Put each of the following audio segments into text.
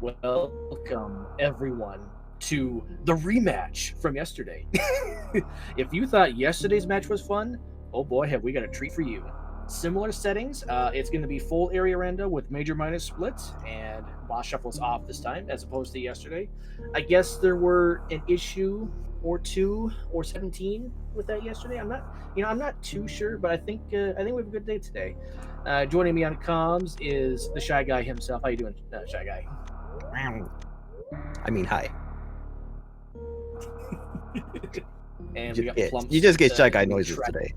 Welcome, everyone, to the rematch from yesterday. If you thought yesterday's match was fun, oh boy, have we got a treat for you. Similar settings, it's going to be full area rando with major minor splits, and boss shuffle's off this time as opposed to yesterday. I guess there were an issue or two or 17 with that yesterday. I'm not too sure, but I think we have a good day today. Joining me on comms is the shy guy himself. How you doing, shy guy? I mean, hi. And we got Plumps. You just get shy guy noises today.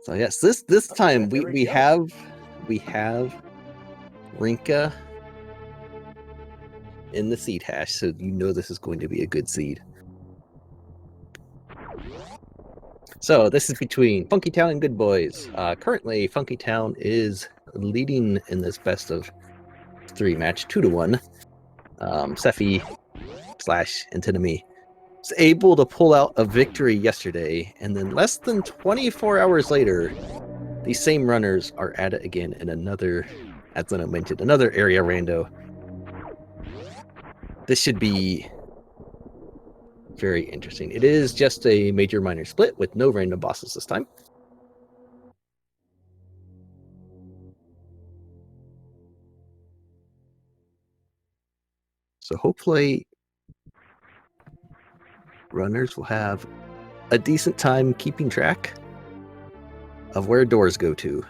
So yes, this time we have Rinka in the seed hash, so you know this is going to be a good seed. So this is between Funky Town and Goodboys. Currently, Funky Town is leading in this best of 3 match, 2-1. Sephi / Antinomy was able to pull out a victory yesterday, and then less than 24 hours later, these same runners are at it again in another, as I mentioned, another area rando. This should be very interesting. It is just a major minor split with no random bosses this time. So hopefully runners will have a decent time keeping track of where doors go to.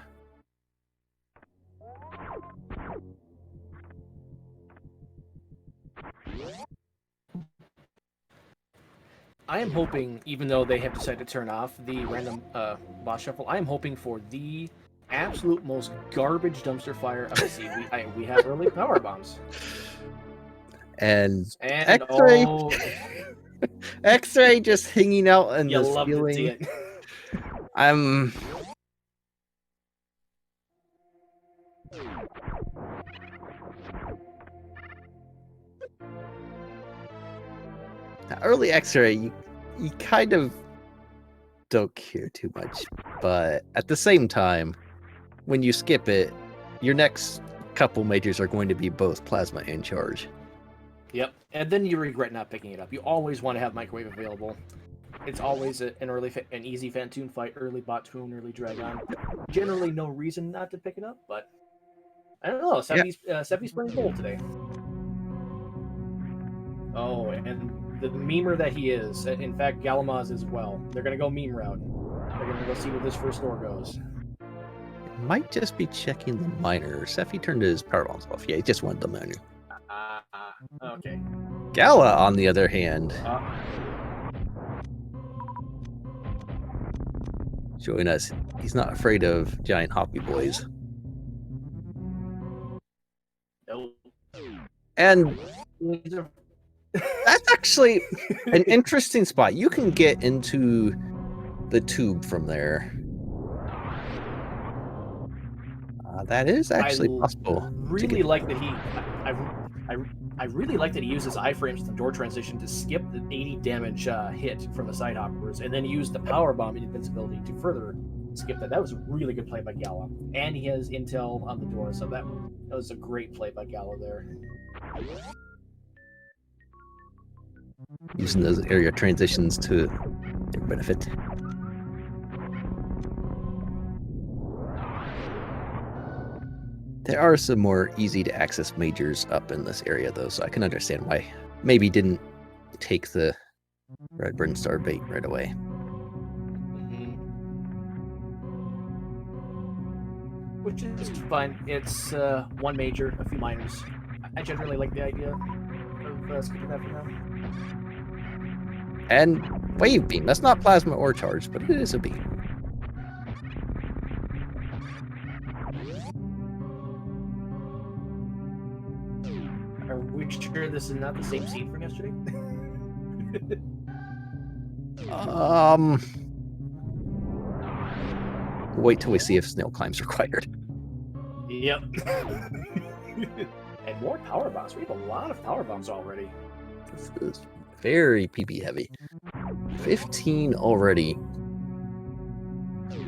I am hoping, even though they have decided to turn off the random boss shuffle, I am hoping for the absolute most garbage dumpster fire of the seed. We have early power bombs. And X-ray, X-ray just hanging out in the ceiling. Early X-ray, you kind of don't care too much, but at the same time, when you skip it, your next couple majors are going to be both plasma and charge. Yep, and then you regret not picking it up. You always want to have microwave available. It's always an easy Fantoon fight, early bot toon, early dragon. Generally, no reason not to pick it up, but I don't know. Sephi's playing gold today. Oh, and the memer that he is, in fact, Galamoz as well. They're gonna go meme route. They're gonna go see where this first door goes. Might just be checking the minor. Sephi turned his power bombs off. Yeah, he just wanted the minor. Okay. Gala, on the other hand, showing us he's not afraid of giant hoppy boys. Nope. And that's actually an interesting spot. You can get into the tube from there. That is actually possible. Really like that I really like that he uses iframes with the door transition to skip the 80 damage hit from the side hoppers, and then use the power bomb invincibility to further skip that. That was a really good play by Gala, and he has intel on the door, so that was a great play by Gala there. Using those area transitions to their benefit. There are some more easy to access majors up in this area though, so I can understand why maybe didn't take the Red Burn Star bait right away. Which is fine. It's one major, a few minors. I generally like the idea of skipping that for now. And wave beam. That's not plasma or charge, but it is a beam. Are we sure this is not the same scene from yesterday? Wait till we see if snail climb's required. Yep. And more power bombs. We have a lot of power bombs already. This is very PB heavy. 15 already.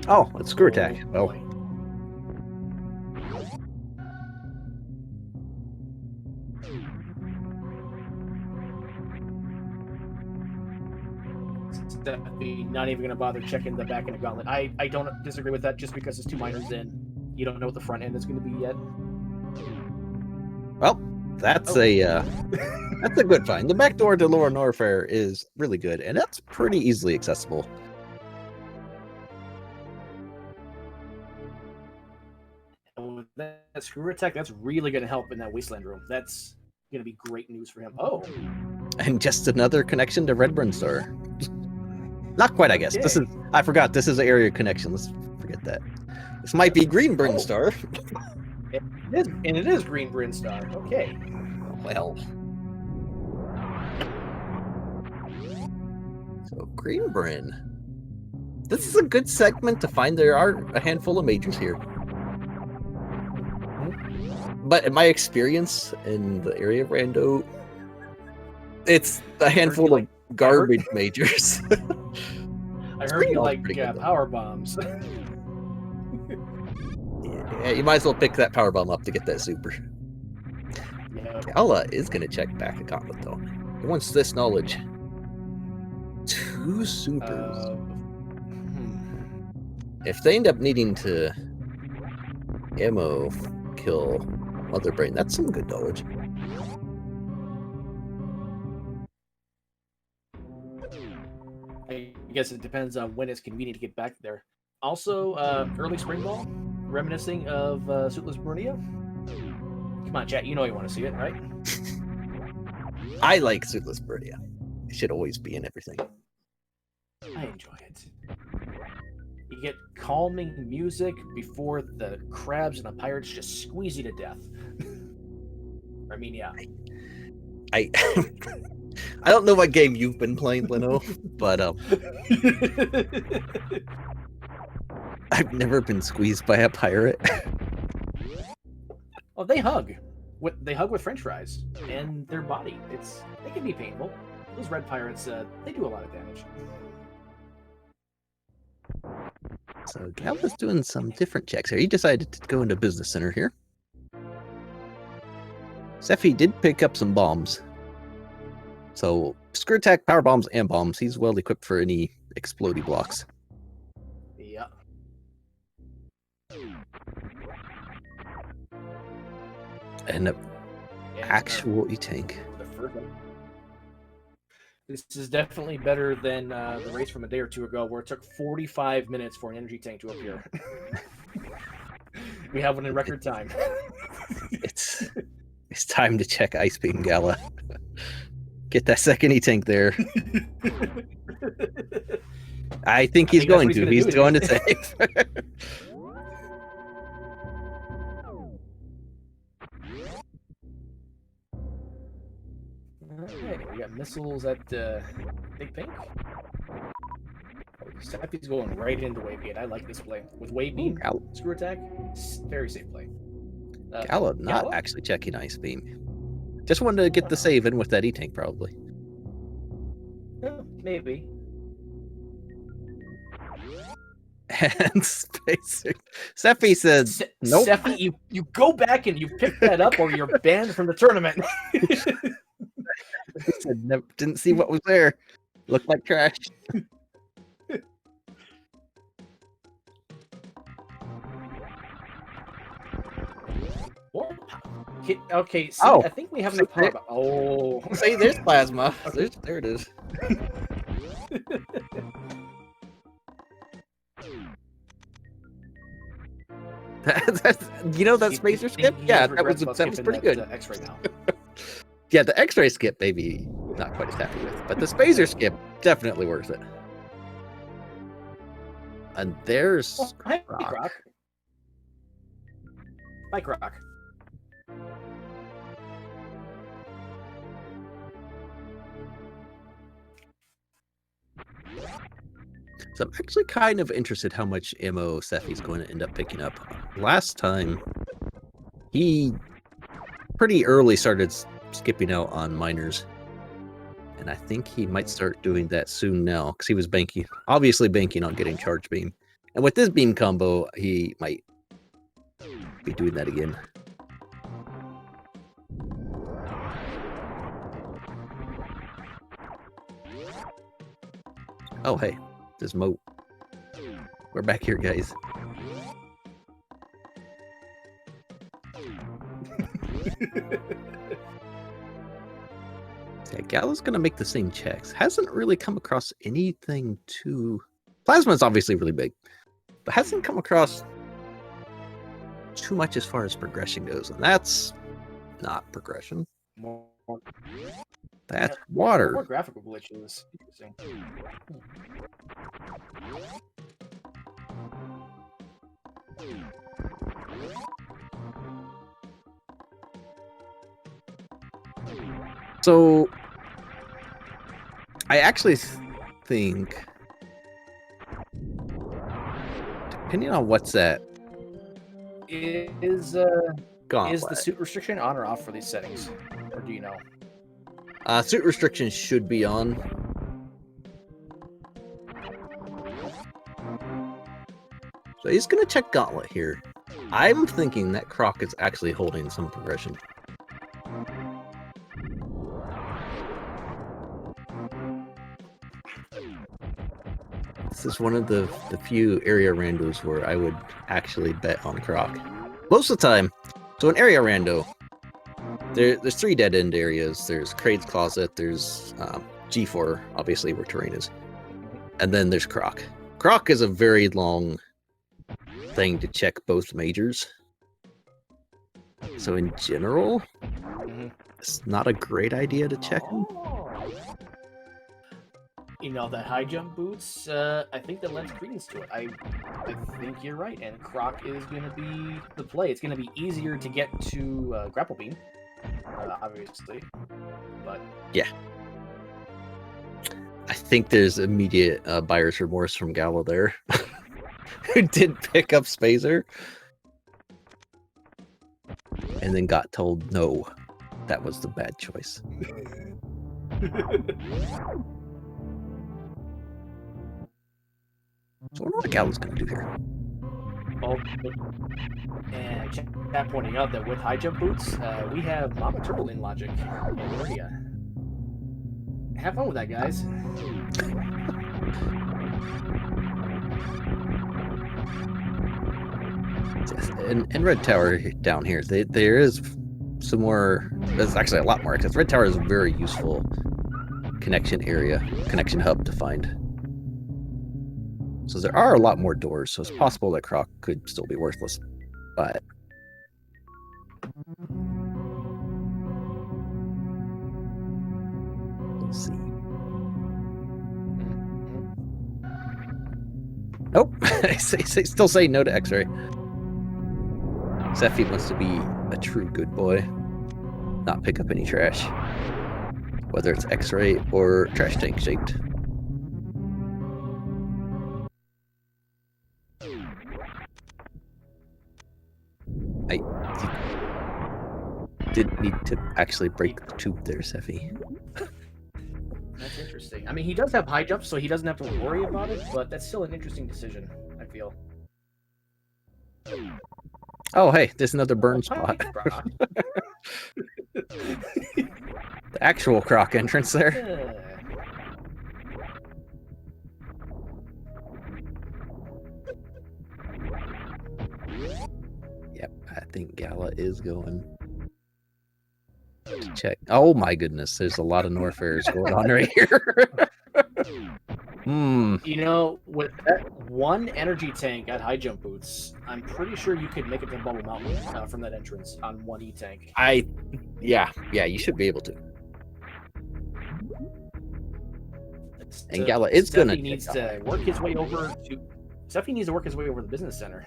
Oh, it's screw attack. Well, Definitely not even going to bother checking the back end of Gauntlet. I don't disagree with that just because it's 2 minors in. You don't know what the front end is going to be yet. Well, that's a good find. The back door to Lower Norfair is really good, and that's pretty easily accessible. And with that screw attack, that's really going to help in that wasteland room. That's going to be great news for him. Oh, And just another connection to Redburn Store. Not quite, I guess. Okay. This is, I forgot, this is an area connection. Let's forget that. This might be Greenburn Star. It is Green Bryn Star. Okay. Well. So, Greenburn. This is a good segment to find. There are a handful of majors here. But in my experience in the area of Rando, it's a handful of garbage majors. I heard you like power bombs. Yeah, you might as well pick that power bomb up to get that super. Yeah. Gala is going to check back a gauntlet though. He wants this knowledge. 2 supers. If they end up needing to ammo kill Mother Brain, that's some good knowledge. I guess it depends on when it's convenient to get back there. Also, early spring ball, reminiscing of Suitless Brunia. Come on, chat, you know you want to see it, right? I like Suitless Birdia. It should always be in everything. I enjoy it. You get calming music before the crabs and the pirates just squeeze you to death. I mean, yeah. I don't know what game you've been playing, Leno, but I've never been squeezed by a pirate. Oh, they hug. They hug with French fries and their body. They can be painful. Those red pirates, they do a lot of damage. So Galva's doing some different checks here. He decided to go into Business Center here. Seffi did pick up some bombs. So screw attack, power bombs, and bombs. He's well equipped for any explodey blocks. Yeah. And an actual E-Tank. This is definitely better than the race from a day or two ago where it took 45 minutes for an energy tank to appear. We have one in record time. It's time to check Ice Beam, Gala. Get that second E-Tank there. I think he's going to. He's going to save. Alright, we got missiles at Big Pink. Seffi's going right into Wave Gate. I like this play. With Wave Beam, screw attack, very safe play. Gala not actually checking Ice Beam. Just wanted to get the save in with that E-Tank, probably. Maybe. And Spacer. Seffi said, nope. Seffi, you go back and you pick that up or you're banned from the tournament. He said, didn't see what was there. Looked like trash. Okay, see, I think we have enough power. Oh, see, there's plasma. There it is. You know that spacer skip? Yeah, that was pretty good. X-ray now. Yeah, the X-ray skip, maybe not quite as happy with, but the spacer skip definitely worth it. And there's Croc. Hi, Croc. So I'm actually kind of interested how much ammo Seffi's going to end up picking up. Last time, he pretty early started skipping out on miners. And I think he might start doing that soon now, because he was obviously banking on getting charge beam. And with this beam combo, he might be doing that again. Oh, hey, there's Moat. We're back here, guys. Yeah, Gala's gonna make the same checks. Hasn't really come across anything too... Plasma's obviously really big, but hasn't come across too much as far as progression goes, and that's not progression. More, That's yeah, more water. graphical glitches. Interesting. So, I actually think, depending on what's that, Is the gauntlet. suit restriction on or off for these settings, or do you know? Suit restrictions should be on. So he's gonna check gauntlet here. I'm thinking that Croc is actually holding some progression. This is one of the few area randos where I would actually bet on Croc. Most of the time, so in area rando, there's 3 dead end areas. There's Kraid's Closet, there's G4, obviously where terrain is, and then there's Croc. Croc is a very long thing to check both majors. So in general, it's not a great idea to check him. You know, that high jump boots, I think that lends credence to it. I think you're right, and Croc is going to be the play. It's going to be easier to get to Grapple Beam, obviously, but... Yeah. I think there's immediate buyer's remorse from Gala there, who did pick up Spazer, and then got told, no, that was the bad choice. So I wonder what Gala's going to do here. Oh, and chat pointing out that with high jump boots, we have Mama Turtle in logic. Have fun with that, guys. Yes, and Red Tower down here, there is some more. There's actually a lot more, because Red Tower is a very useful connection hub to find. So there are a lot more doors, so it's possible that Croc could still be worthless. But we'll see. Nope. Still saying no to X-Ray. Zephy wants to be a true good boy, not pick up any trash, whether it's X-Ray or trash tank shaped. You didn't need to actually break the tube there, Zephy. That's interesting. I mean, he does have high jump, so he doesn't have to worry about it, but that's still an interesting decision, I feel. Oh, hey, there's another burn spot. The actual Croc entrance there. Yep, I think Gala is going to check. Oh my goodness, there's a lot of Norfairs going on right here. You know, with that one energy tank at high jump boots, I'm pretty sure you could make it to Bubble Mountain from that entrance on one E-tank. Yeah, you should be able to. And Gala is going to needs to work his way over to. Steffi needs to work his way over to the business center.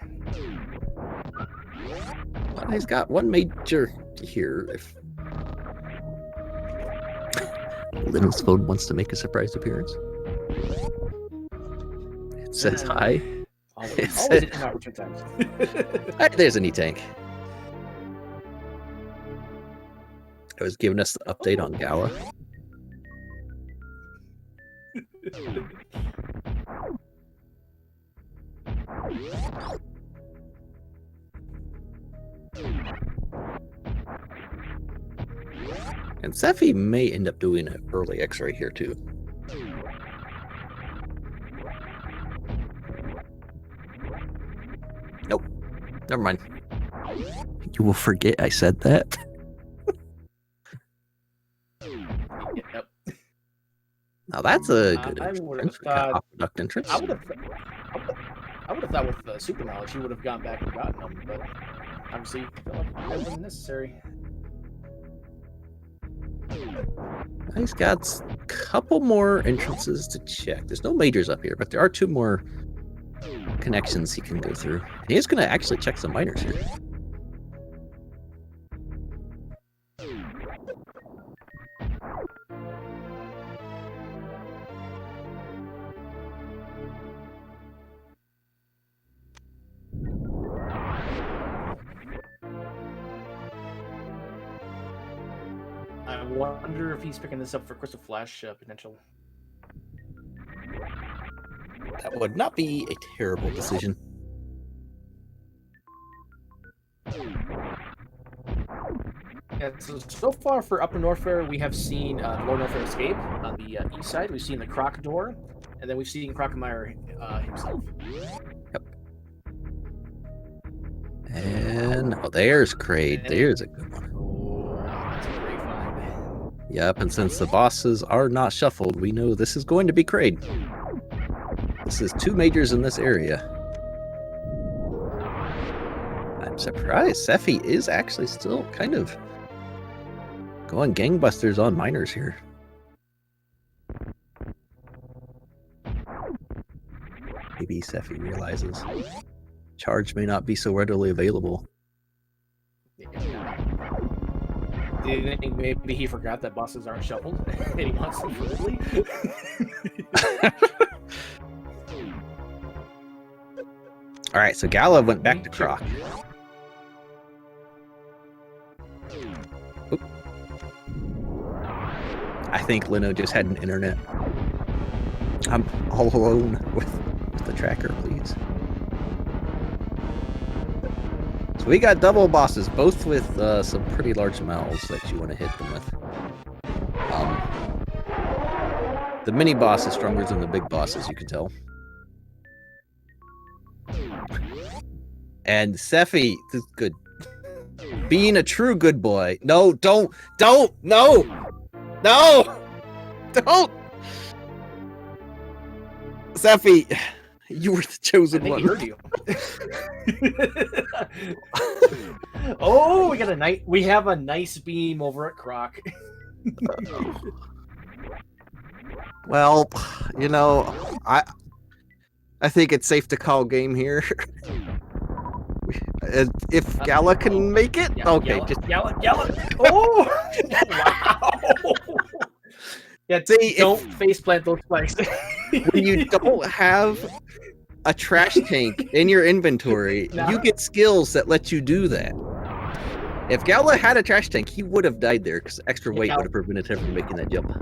Well, he's got one major here. If Little's phone wants to make a surprise appearance. It says hi. Always at inopportune times. There's an E-tank. It was giving us the update on Gala. And Zephy may end up doing an early X-ray here too. Nope. Never mind. You will forget I said that. Yep. Now that's a good I would have entrance. Kind thought. of aqueduct entrance. I would have thought with super knowledge he would have gone back and gotten them, but obviously felt like that wasn't necessary. He's got a couple more entrances to check. There's no majors up here, but there are 2 more connections he can go through. He is going to actually check some minors here. I wonder if he's picking this up for Crystal Flash potential. That would not be a terrible decision. Yeah, so far for Upper Norfair, we have seen Lower Norfair escape on the east side. We've seen the Croc door, and then we've seen Crocomire himself. Yep. And there's Kraid. There's a good one. Oh, that's a great find. Yep, and since the bosses are not shuffled, we know this is going to be Kraid. This is 2 majors in this area. I'm surprised Sephi is actually still kind of going gangbusters on minors here. Maybe Sephi realizes charge may not be so readily available. Do you think maybe he forgot that bosses aren't shuffled and he wants them fluidly? All right, so Gala went back to Croc. Oop. I think Lino just had an internet. I'm all alone with the tracker, please. So we got double bosses, both with some pretty large mouths that you want to hit them with. The mini boss is stronger than the big boss, as you can tell. And Sephi is good. Being a true good boy. No, don't, no, don't. Sephi, you were the chosen one. I think he heard you. Oh, we have a nice beam over at Croc. Well, you know, I think it's safe to call game here. If Gala can make it, Yeah, okay. Gala. Oh, wow. Yeah, See, don't faceplant those spikes. When you don't have a trash tank in your inventory, you get skills that let you do that. If Gala had a trash tank, he would have died there because extra weight would have prevented him from making that jump.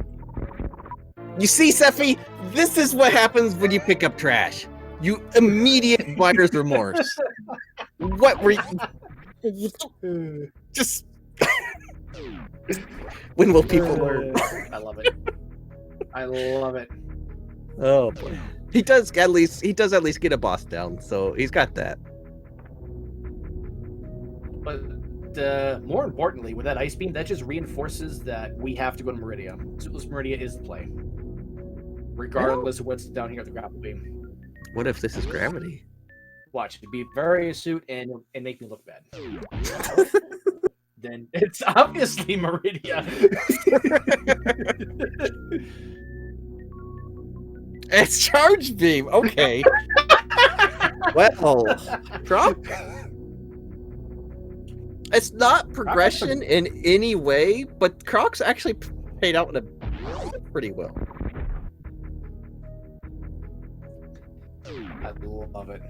You see, Sephi, this is what happens when you pick up trash. You immediate buyer's remorse. What were you? Just when will people learn? I love it. I love it. Oh boy, he does at least get a boss down, so he's got that. But more importantly, with that ice beam, that just reinforces that we have to go to Meridia. Suitless Meridia is the play, regardless of what's down here at the grapple beam. What if this is gravity? Watch it be very astute and make me look bad. Then it's obviously Meridia. It's charge beam. Okay. Well, Croc. It's not progression in any way, but Croc's actually paid out pretty well. I love it.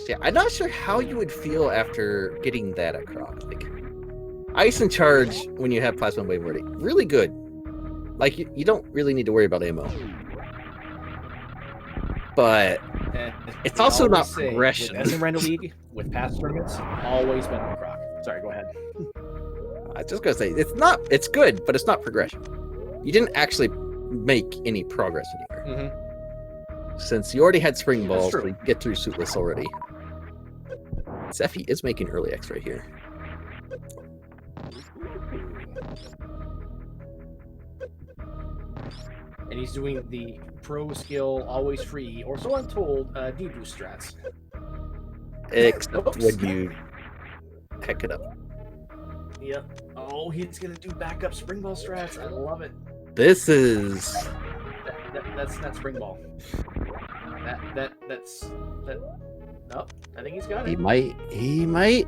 Yeah, I'm not sure how you would feel after getting that at Croc. Like, ice and charge when you have plasma wave ready, really good. Like you don't really need to worry about ammo, but it's also not progression. As in Rando League, with past tournaments, always been on Croc. Sorry, go ahead. I was just gonna say it's good, but it's not progression. You didn't actually make any progress anywhere. Since you already had spring balls, so you get through suitless already. Seffi is making early X right here. And he's doing the pro skill, always free, or so I'm told, D-boost strats. Except when you heck it up. Yep. Oh, he's gonna do backup spring ball strats. I love it. This is... That's not spring ball. That's... Nope, I think he's got it. He might.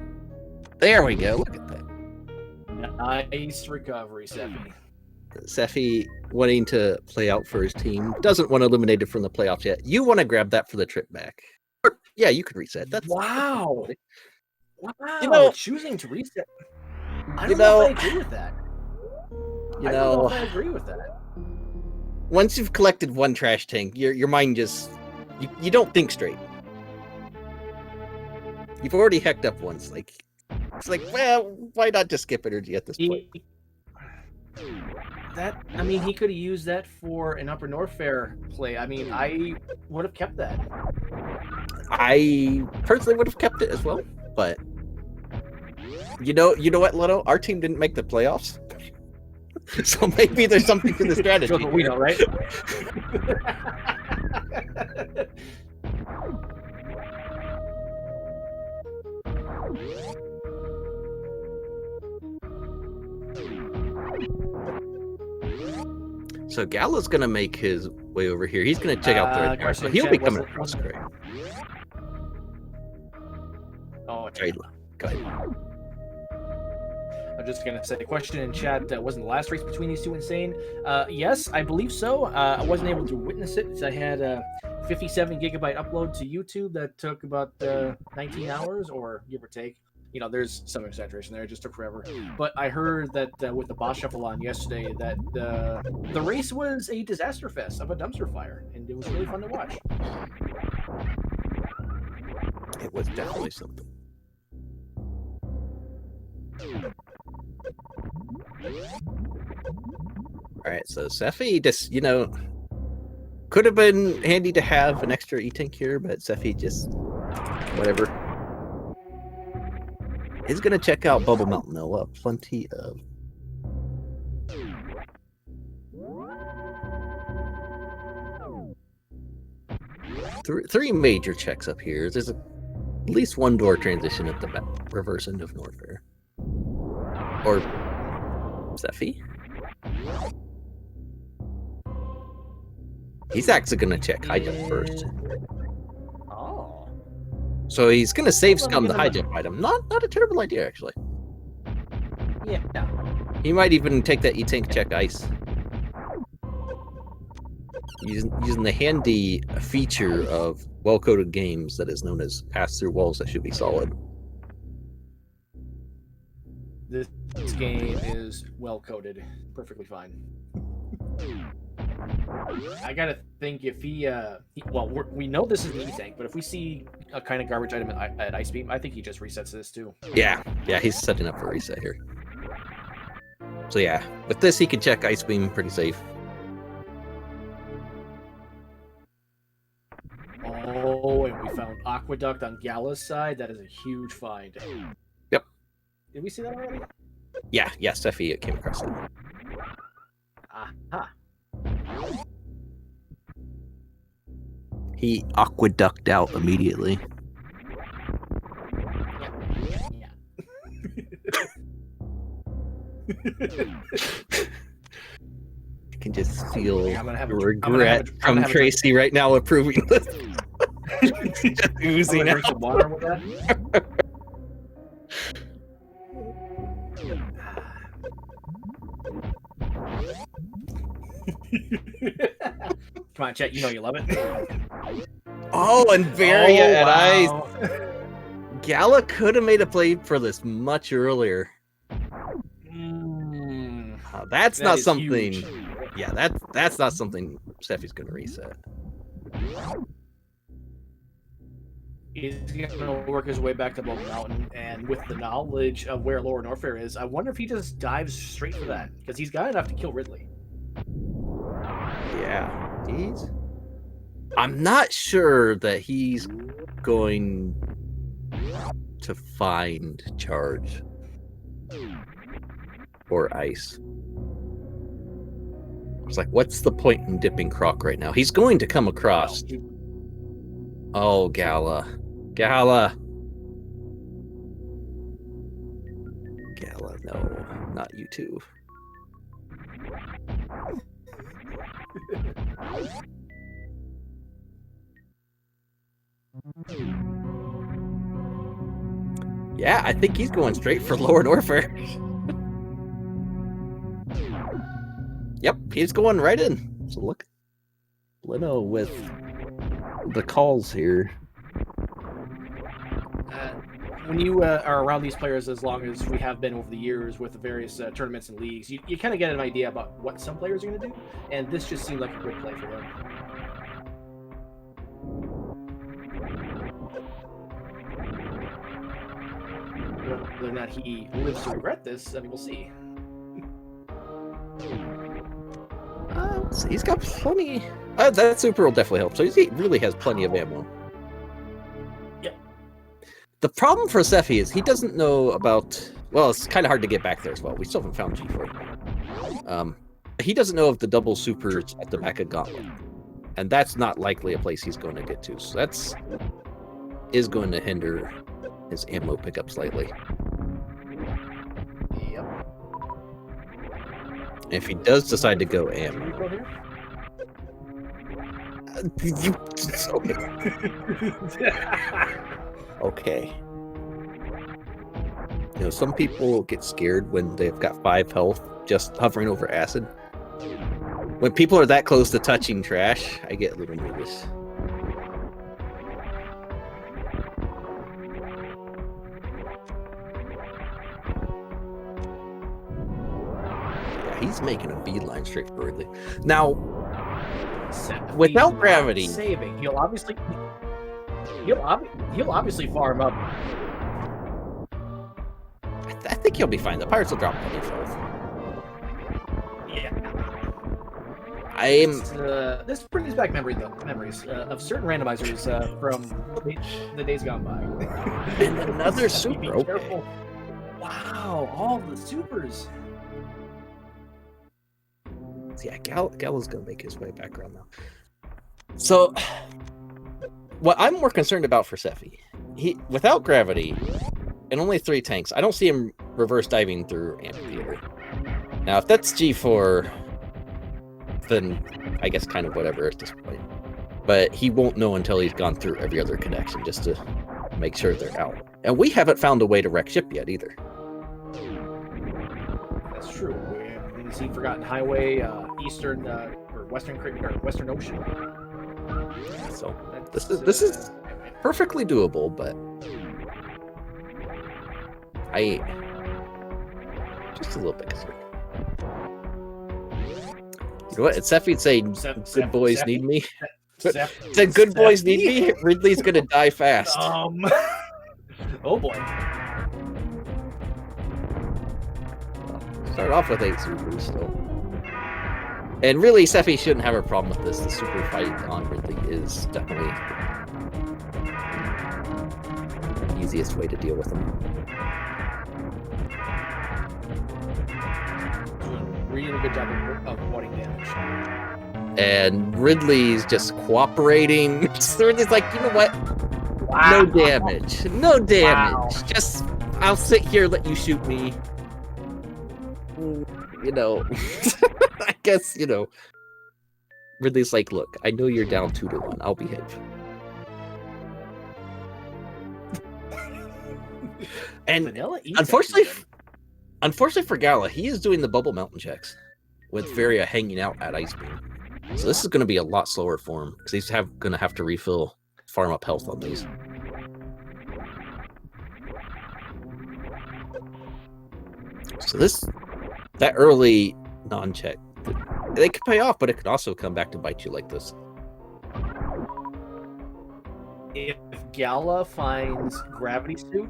There we go, look at that. Nice recovery, Seffi. Seffi wanting to play out for his team. Doesn't want eliminated from the playoffs yet. You want to grab that for the trip back. Or, yeah, you could reset. That's wow. Wow. Choosing to reset. I don't know if I agree with that. I don't know if I agree with that. Once you've collected one trash tank, your mind just... You don't think straight. You've already hecked up once. It's like, well, why not just skip energy at this point? He could have used that for an Upper Norfair play. I mean, I would have kept that. I personally would have kept it as well, but you know what, Leno? Our team didn't make the playoffs, so maybe there's something to the strategy. We know, right? So Gala's gonna make his way over here. He's gonna check out the red bar, so he'll be coming across great. Oh, go ahead. I'm just gonna say, question in chat, wasn't the last race between these two insane? Yes, I believe so. I wasn't able to witness it because I had a 57 gigabyte upload to YouTube that took about 19 hours, or give or take. You know, there's some exaggeration there. It just took forever. But I heard that with the boss shuffle on yesterday, that the race was a disaster fest of a dumpster fire, and it was really fun to watch. It was definitely something. All right, so Seffi just, could have been handy to have an extra E-tank here, but Seffi just, whatever. He's going to check out Bubble Mountain, though. Plenty of... Three major checks up here. There's at least one door transition at the reverse end of Norfair. Or Seffi? He's actually going to check high jump first. Oh. So he's going to save scum the high jump item. Not a terrible idea, actually. Yeah. He might even take that E-tank check ice. Using the handy feature of well-coded games that is known as pass-through walls that should be solid. This game is well-coded. Perfectly fine. I gotta think if we know this is the E-tank, but if we see a kind of garbage item at Ice Beam, I think he just resets this too. Yeah, he's setting up for a reset here. So yeah, with this he can check Ice Beam pretty safe. Oh, and we found Aqueduct on Gala's side. That is a huge find. Yep. Did we see that already? Yeah, Seffi came across it. Aha. He aqueduct out immediately. Yeah. I can just feel the regret from Tracy right now approving this. Just oozing out. Drink some water with that. Come on, chat. You know you love it. Oh, and Varia at ice. Gala could have made a play for this much earlier. That's not something. Huge. Yeah, that's not something Seffi's going to reset. He's gonna work his way back to Bubble Mountain, and with the knowledge of where Lower Norfair is, I wonder if he just dives straight for that, because he's got enough to kill Ridley. Yeah, I'm not sure that he's going to find charge or ice. I was like, what's the point in dipping Croc right now? He's going to come across. Oh, Gala. Gala, no, not you too. Yeah, I think he's going straight for Lower Norfair. Yep, he's going right in. So look, Leno with the calls here. When you are around these players as long as we have been over the years with the various tournaments and leagues, you kind of get an idea about what some players are going to do, and this just seemed like a good play for them. Whether or not he lives to regret this, I mean, we'll see. He's got plenty. That super will definitely help. So he really has plenty of ammo. Yep. The problem for Sephi is he doesn't know about. Well, it's kind of hard to get back there as well. We still haven't found G4. He doesn't know of the double supers at the back of Gauntlet, and that's not likely a place he's going to get to. So that's going to hinder his ammo pickup slightly. Yep. If he does decide to go ammo. Okay. You know, some people get scared when they've got 5 health just hovering over acid. When people are that close to touching trash, I get a little nervous. Yeah, he's making a beeline straight for Ridley. Now, without gravity, saving, he'll obviously farm up. I think he'll be fine. The Pirates will drop plenty of health. Yeah. This brings back memories of certain randomizers from the days gone by. And another super. Okay. Wow, all the supers. Yeah, Gallo's gonna make his way back around now. So, what I'm more concerned about for Sephi, without gravity and only 3 tanks, I don't see him reverse diving through Amphitheater. Now, if that's G4, then I guess kind of whatever at this point. But he won't know until he's gone through every other connection just to make sure they're out. And we haven't found a way to wreck ship yet either. That's true. We've seen Forgotten Highway, Eastern or Western Ocean. So this is perfectly doable, but I just a little bit concerned. You know what? It's Sephi'd say, "Good boys need me." Said, "Good boys need me." Ridley's gonna die fast. Oh boy. Start off with 8 supers still. And really, Sephi shouldn't have a problem with this. The super fight on Ridley is definitely the easiest way to deal with him. Doing really good job of avoiding damage. And Ridley's just cooperating. So Ridley's like, you know what? Wow. No damage. No damage. Wow. Just, I'll sit here, let you shoot me. You know, I guess, you know, Ridley's like, look, I know you're down 2-1. I'll behave. And unfortunately for Gala, he is doing the bubble mountain checks with Varia hanging out at Ice Beam. So this is going to be a lot slower for him because he's going to have to farm up health on these. So that early non-check, they could pay off, but it could also come back to bite you like this. if Gala finds gravity suit,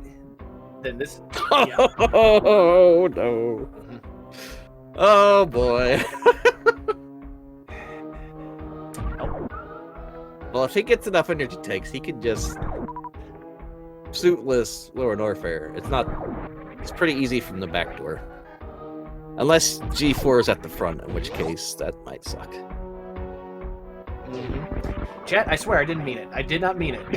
then this. Yeah. Oh no! Oh boy! Well, if he gets enough energy tanks, he can just suitless Lower Norfair. It's pretty easy from the back door. Unless G4 is at the front, in which case that might suck. Chat, I swear I didn't mean it. I did not mean it.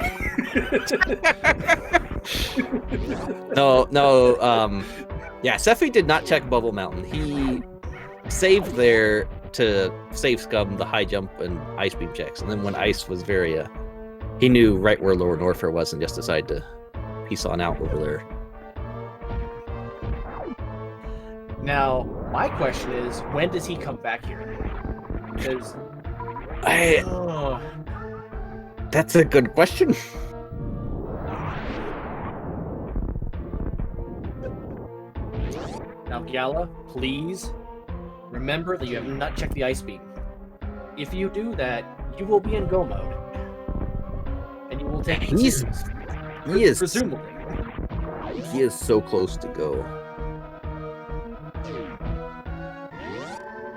No, yeah, Sephi did not check Bubble Mountain. He saved there to save Scum the high jump and ice beam checks, and then when ice was very, he knew right where Lower Norfair was and just decided to peace on out over there. Now, my question is, when does he come back here? Because that's a good question. Now, Gala, please remember that you have not checked the ice beam. If you do that, you will be in go mode, and you will take. He is presumably. He is so close to go.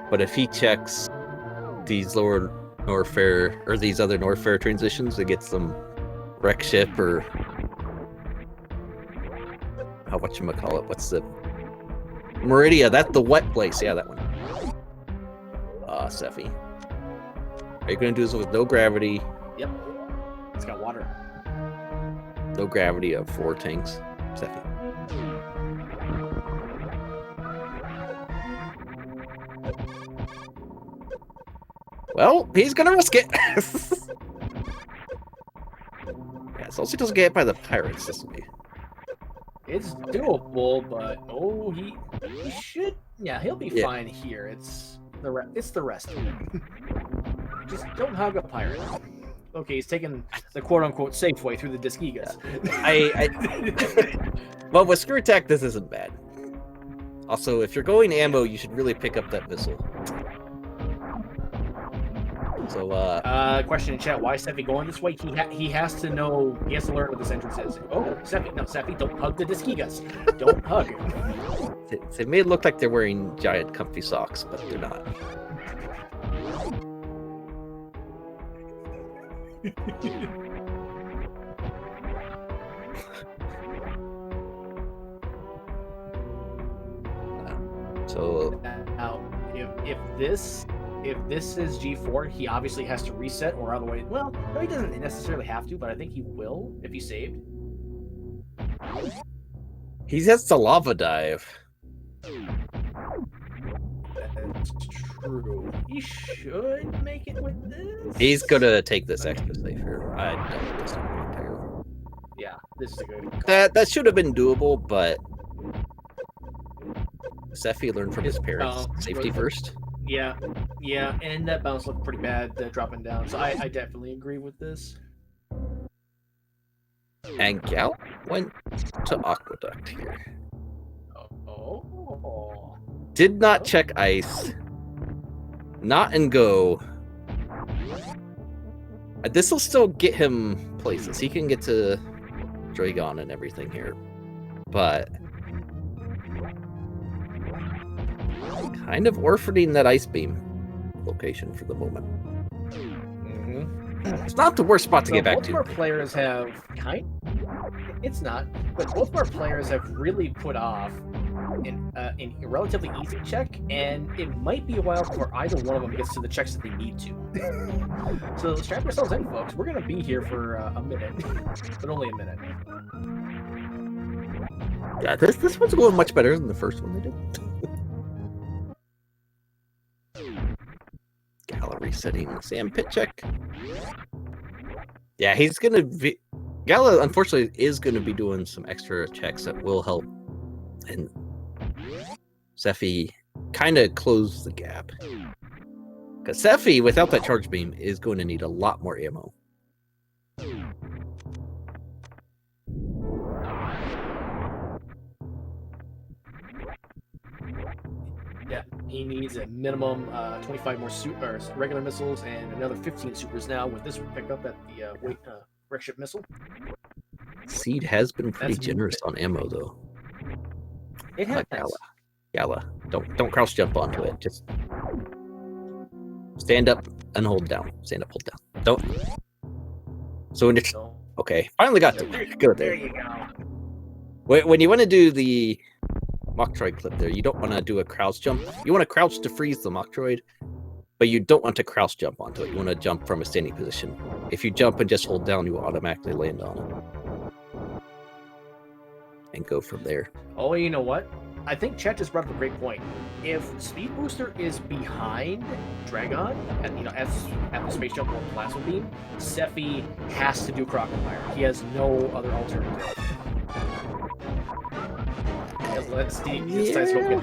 But if he checks these Lower Norfair or these other Norfair transitions to get some wreck ship or whatchamacallit, what's the Meridia, that's the wet place. Yeah, that one. Sephi. Are you gonna do this with no gravity? Yep. It's got water. No gravity of 4 tanks, Sephi. Well, he's gonna risk it. Yeah, so he doesn't get hit by the pirates, this will be. It's doable, but he should. Yeah, he'll be fine here. It's the rest of it. Just don't hug a pirate. Okay, he's taking the quote-unquote safe way through the Disgigas. Well, with Screw Attack, this isn't bad. Also, if you're going ammo, you should really pick up that missile. So, question in chat: why is Sephi going this way? He has to know. He has to learn what this entrance is. Oh, Sephi, don't hug the Disgigas. Don't hug. They may look like they're wearing giant comfy socks, but they're not. So now, if this is G4, he obviously has to reset, or otherwise, well, no, he doesn't necessarily have to, but I think he will if he's saved. He has the lava dive. That's true. He should make it with this. He's gonna take this extra safe here. I don't disagree entirely. Yeah, this is a good call. That should have been doable, but Sephi learned from his parents. Safety first. Yeah, and that bounce looked pretty bad dropping down, so I definitely agree with this. And Gal went to Aqueduct here. Oh. Did not check ice. Not and go. This will still get him places. He can get to Dragon and everything here. But kind of orphaning that ice beam location for the moment. It's not the worst spot to get back to. Both of our players have it's not, but both of our players have really put off in a relatively easy check, and it might be a while before either one of them gets to the checks that they need to. So strap yourselves in, folks. We're gonna be here for a minute, but only a minute. Yeah, this one's going much better than the first one they did. Gallery setting Sam pit check. Yeah, he's gonna be. Gala, unfortunately, is going to be doing some extra checks that will help, and Sephi kind of close the gap. Because Sephi, without that charge beam, is going to need a lot more ammo. Yeah, he needs a minimum 25 more regular missiles and another 15 supers now. With this pick up at the wreck ship missile. Seed has been pretty That's generous on ammo, though. It has. Gala, don't crouch jump onto it. Just stand up and hold down. Stand up, hold down. Don't. So when you're okay, finally got to good There there. you go. When you want to do the Metroid clip there, you don't want to do a crouch jump. You want to crouch to freeze the Metroid, but you don't want to crouch jump onto it. You want to jump from a standing position. If you jump and just hold down, you will automatically land on it. And go from there. Oh, you know what? I think Chet just brought up a great point. If Speed Booster is behind Dragon, and at the space jump or plasma beam, Sephi has to do Croc and Fire. He has no other alternative. Let's see this guy's hoping.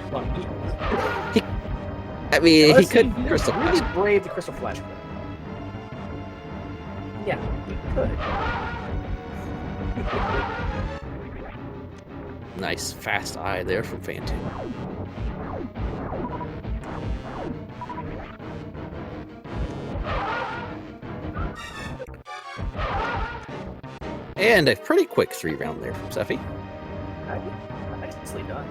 I mean, he could really Crystal Flash. brave the Crystal Flash. Yeah, he could. Nice fast eye there from Phantom. And a pretty quick 3-round there from Sephi. Nicely done.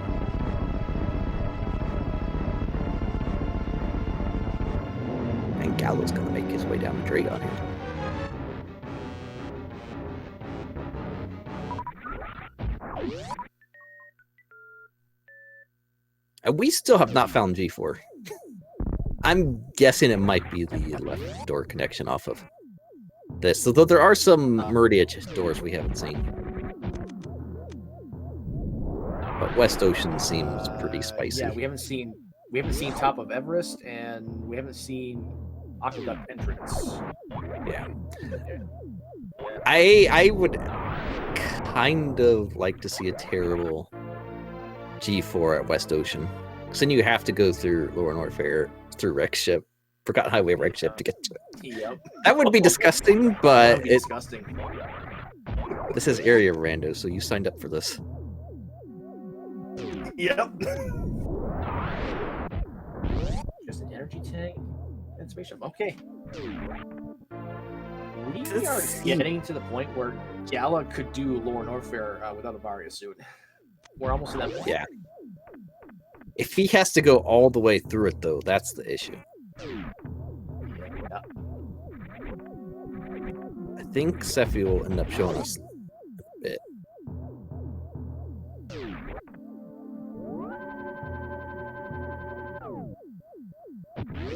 And Gallo's gonna make his way down the Dragon here. And we still have not found G4. I'm guessing it might be the left door connection off of this. Although there are some Meridia doors we haven't seen. But West Ocean seems pretty spicy. Yeah, we haven't seen top of Everest, and we haven't seen Aqueduct entrance. Yeah. I would kind of like to see a terrible G4 at West Ocean. Because then you have to go through Lower Norfair, through Wreck Ship, Forgotten Highway Wreck Ship to get to it. Yep. That would be disgusting, but disgusting. This is area Rando, so you signed up for this. Yep. Just an energy tank and spaceship. Okay. We are getting to the point where Gala could do Lower Norfair without a Varia suit. We're almost at that point. Yeah. If he has to go all the way through it, though, that's the issue. Yeah. I think Sephi will end up showing us a bit.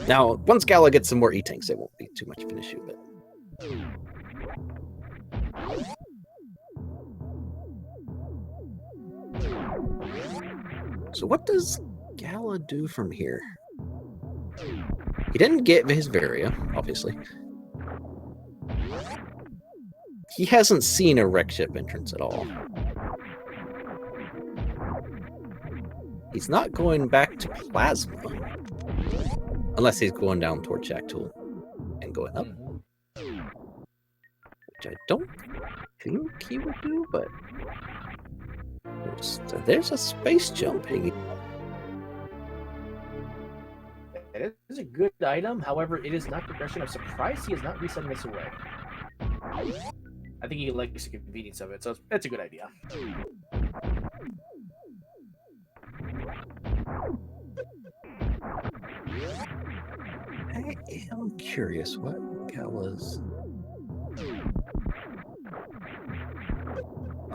Now, once Gala gets some more E-tanks, it won't be too much of an issue, but... So what does Gala do from here? He didn't get his Varia, obviously. He hasn't seen a wreck ship entrance at all. He's not going back to Plasma. Unless he's going down toward Shack Tool and going up. Which I don't think he would do, but... There's a space jump hanging. It is a good item. However, it is not progression. I'm surprised he is not resetting this away. I think he likes the convenience of it, so that's a good idea. I am curious what Gala's...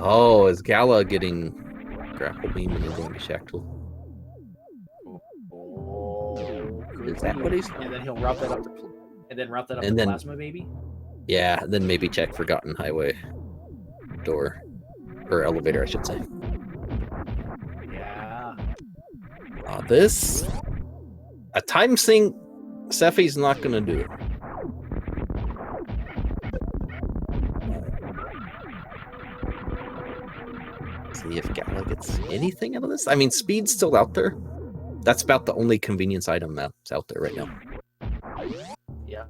Oh, is Gala getting grapple beam when you're going to Shack Tool? Is that what he's... And then he'll route that up to, Plasma, maybe? Yeah, then maybe check Forgotten Highway door. Or elevator, I should say. Yeah. This... A time sink, Sephi's not going to do it. See if Gala gets anything out of this. I mean, speed's still out there. That's about the only convenience item that's out there right now. Yeah.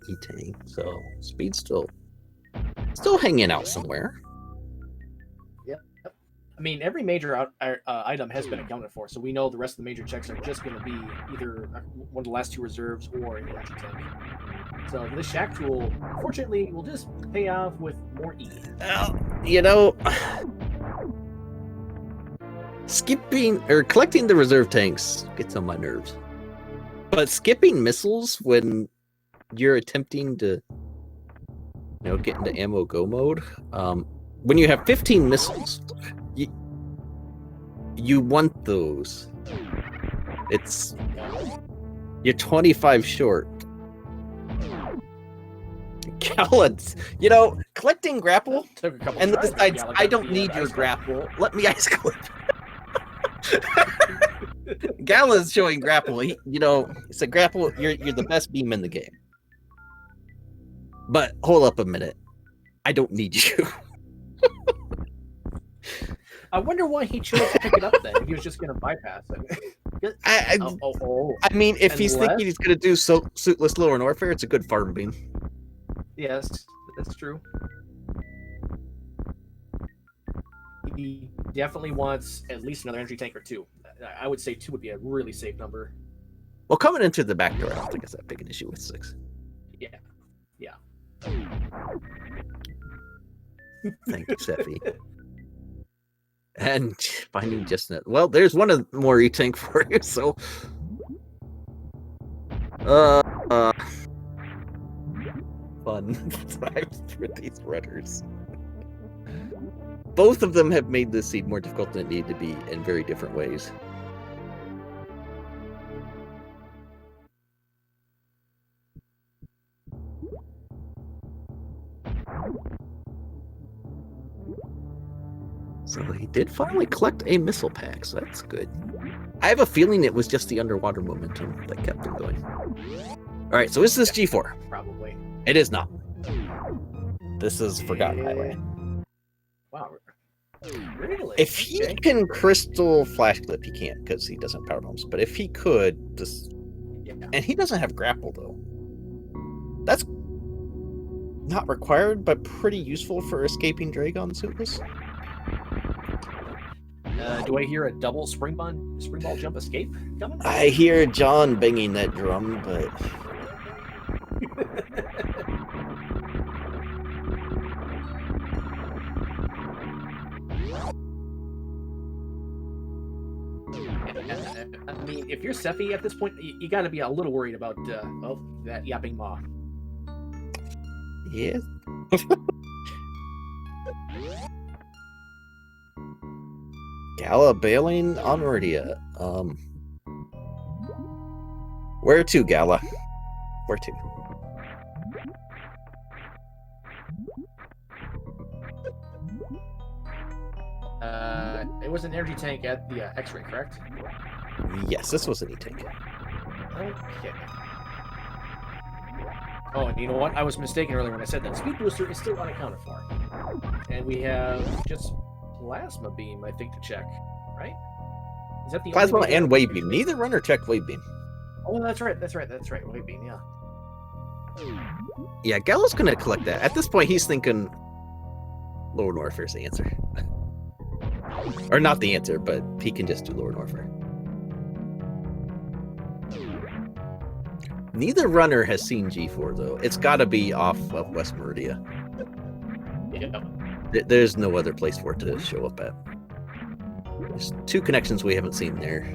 E-tank, so speed's still hanging out somewhere. Yep. I mean, every major item has been accounted for, so we know the rest of the major checks are just going to be either one of the last two reserves or an energy tank. So this shack tool, unfortunately, will just pay off with more E. You know, skipping or collecting the reserve tanks gets on my nerves. But skipping missiles when you're attempting to, get into ammo go mode, when you have 15 missiles, you want those. You're 25 short. Gallons, collecting grapple and then decides I don't need your grapple. Let me ice clip. Gala's showing grapple. It's a grapple. You're the best beam in the game. But hold up a minute. I don't need you. I wonder why he chose to pick it up then. If he was just going to bypass it. I mean, if he's thinking he's going to do suitless Lower Norfair, it's a good farm beam. Yes, that's true. He definitely wants at least another energy tank or two. I would say 2 would be a really safe number. Well, coming into the back door, I don't think it's that big an issue with 6. Yeah. Thank you, Seffi. And finding just net. Well, there's one of more E-tank for you, so fun times for these runners. Both of them have made this seed more difficult than it needed to be in very different ways. So he did finally collect a missile pack, so that's good. I have a feeling it was just the underwater momentum that kept him going. All right, so is this G4? Probably. It is not. This is Forgotten Highway. Wow. Really? If he can crystal flash clip, he can't because he doesn't have power bombs. But if he could, and he doesn't have grapple though. That's not required, but pretty useful for escaping Dragon Suitless. Do I hear a double spring ball jump escape coming? I hear John banging that drum, but I mean, if you're Seffi at this point, you got to be a little worried about that yapping maw. Yeah. Gala bailing on Meridia. Where to, Gala? Where to? It was an energy tank at the X-ray, correct? Yes, this was an E-tank. Okay. Oh, and you know what? I was mistaken earlier when I said that. Speed booster is still unaccounted for. And we have just plasma beam, I think, to check, right? Is that the plasma and wave beam? Neither runner checked wave beam. Oh, that's right. Wave beam, yeah. Yeah, Gallo's gonna collect that. At this point, he's thinking Lower Norfair's the answer. Or not the answer, but he can just do Lower Norfair. Neither runner has seen G4 though. It's got to be off of West Meridia. Yeah. There's no other place for it to show up at. There's 2 connections we haven't seen there.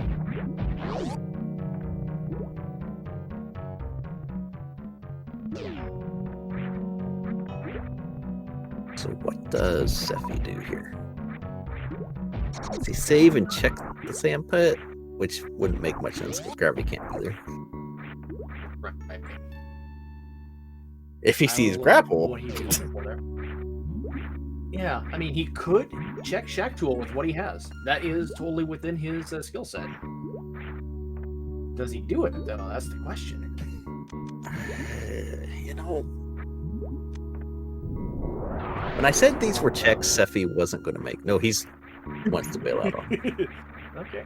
So what does Seffi do here? Does he save and check the sand pit? Which wouldn't make much sense because gravity can't be there. Right. If he sees grapple. Yeah, I mean, he could check Shack Tool with what he has. That is totally within his skill set. Does he do it, though? That's the question. When I said these were checks Seffi wasn't going to make. No, he wants to bail out on. Okay.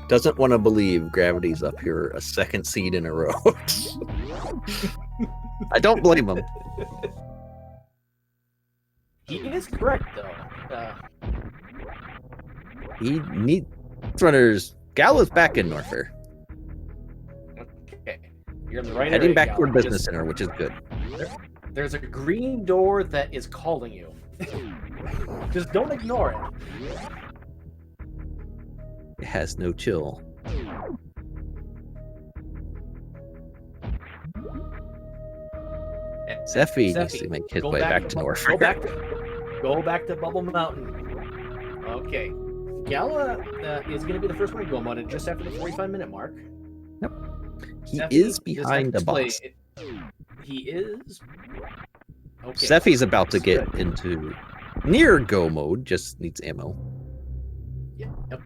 Doesn't want to believe gravity's up here a second seed in a row. I don't blame him. He is correct, though. He needs runners. Gala's back in Norfair. Okay. You're in the right Heading area, back toward Gala. Business Center, which is good. There's a green door that is calling you. Just don't ignore it. It has no chill. Seffi needs to make his way back to Norfair. Go back to Bubble Mountain. Okay. Gala is going to be the first one to go on it just after the 45-minute mark. Yep. He Seffi is behind the play. boss. He is. Okay. Seffi's about to get into near go mode, just needs ammo. Yep.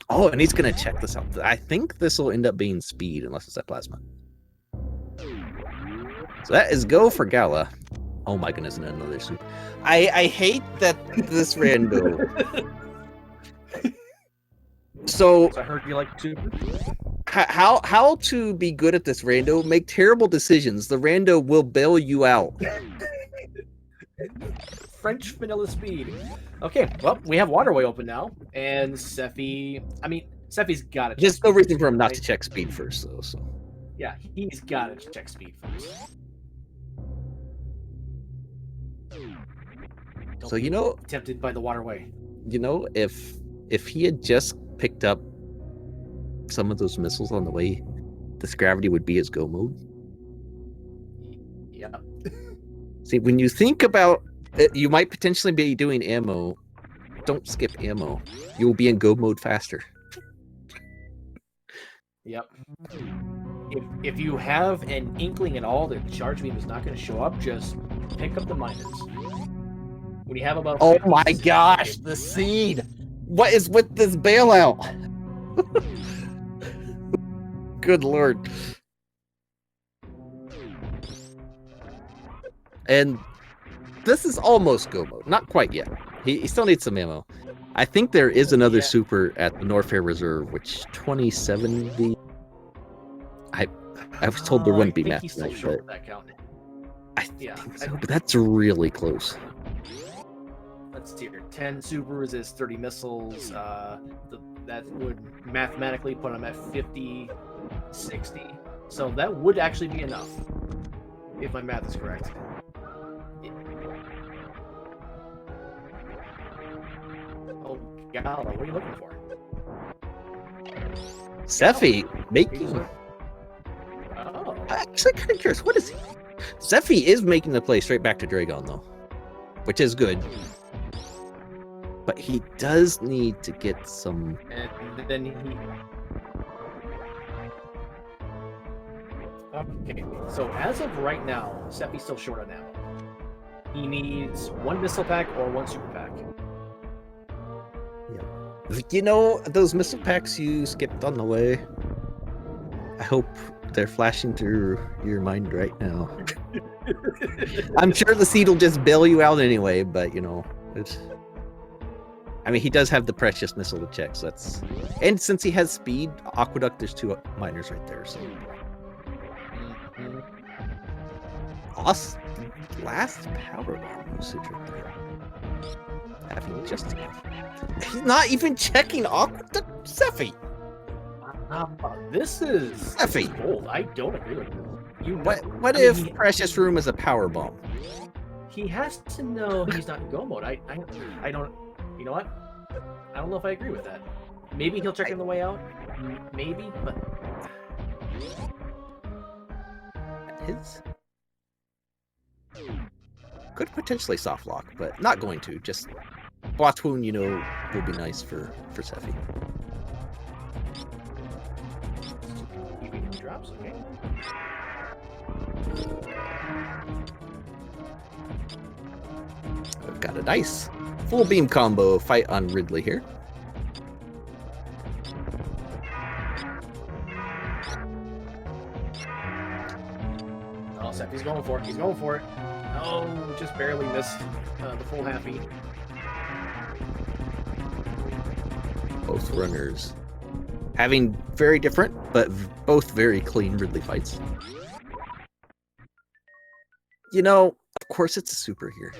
Oh, and he's going to check this out. I think this will end up being speed unless it's at plasma. So that is go for Gala. Oh my goodness, and another soup. I hate that this Rando. So I heard you like soup. How to be good at this Rando? Make terrible decisions. The Rando will bail you out. French vanilla speed. Okay, well, we have Waterway open now, and Seffi's got it. There's no reason for him not to check speed first, though. So yeah, he's got to check speed first. So you know, tempted by the Waterway. You know, if he had just picked up some of those missiles on the way, this gravity would be his go mode. Yeah. See, when you think about it, you might potentially be doing ammo. Don't skip ammo. You will be in go mode faster. Yep. If you have an inkling at all that charge beam is not going to show up, just pick up the miners. When you have about... Oh my gosh, the seed! What is with this bailout? Good lord. And this is almost go mode. Not quite yet. He still needs some ammo. I think there is another super at the Norfair Reserve, which 2070. I was told there wouldn't be math tonight, but that count. I think so, but that's really close. Let's see here. 10 supers is 30 missiles. That would mathematically put him at 50, 60. So that would actually be enough, if my math is correct. Oh, Gala, what are you looking for? Seffi making... Oh. I'm actually kind of curious. What is he? Seffi is making the play straight back to Dragon, though, which is good. But he does need to get some... And then he... Okay, so as of right now, Seffi's still short on ammo. He needs one missile pack or one super pack. Yeah. You know, those missile packs you skipped on the way? I hope they're flashing through your mind right now. I'm sure the seed will just bail you out anyway, but you know, it's... I mean, he does have the precious missile to check, so that's... And since he has speed, Aqueduct, there's two miners right there, so... Awesome. Last power bomb usage right there. Having just enough. He's not even checking Aqueduct. Seffi! This is Seffi! bold. I don't agree with this. You know, What if Precious Room is a power bomb? He has to know he's not in go mode. I don't... You know what? I don't know if I agree with that. Maybe he'll check on the way out. Maybe, but... His... Could potentially soft lock, but not going to. Just Blotch Wound, you know, will be nice for Seffi. Even drops, okay. We've got a nice full beam combo fight on Ridley here. Oh, Seffi's going for it. He's going for it. Oh, just barely missed the full happy. Both runners having very different, but both very clean Ridley fights. You know, of course it's a super here.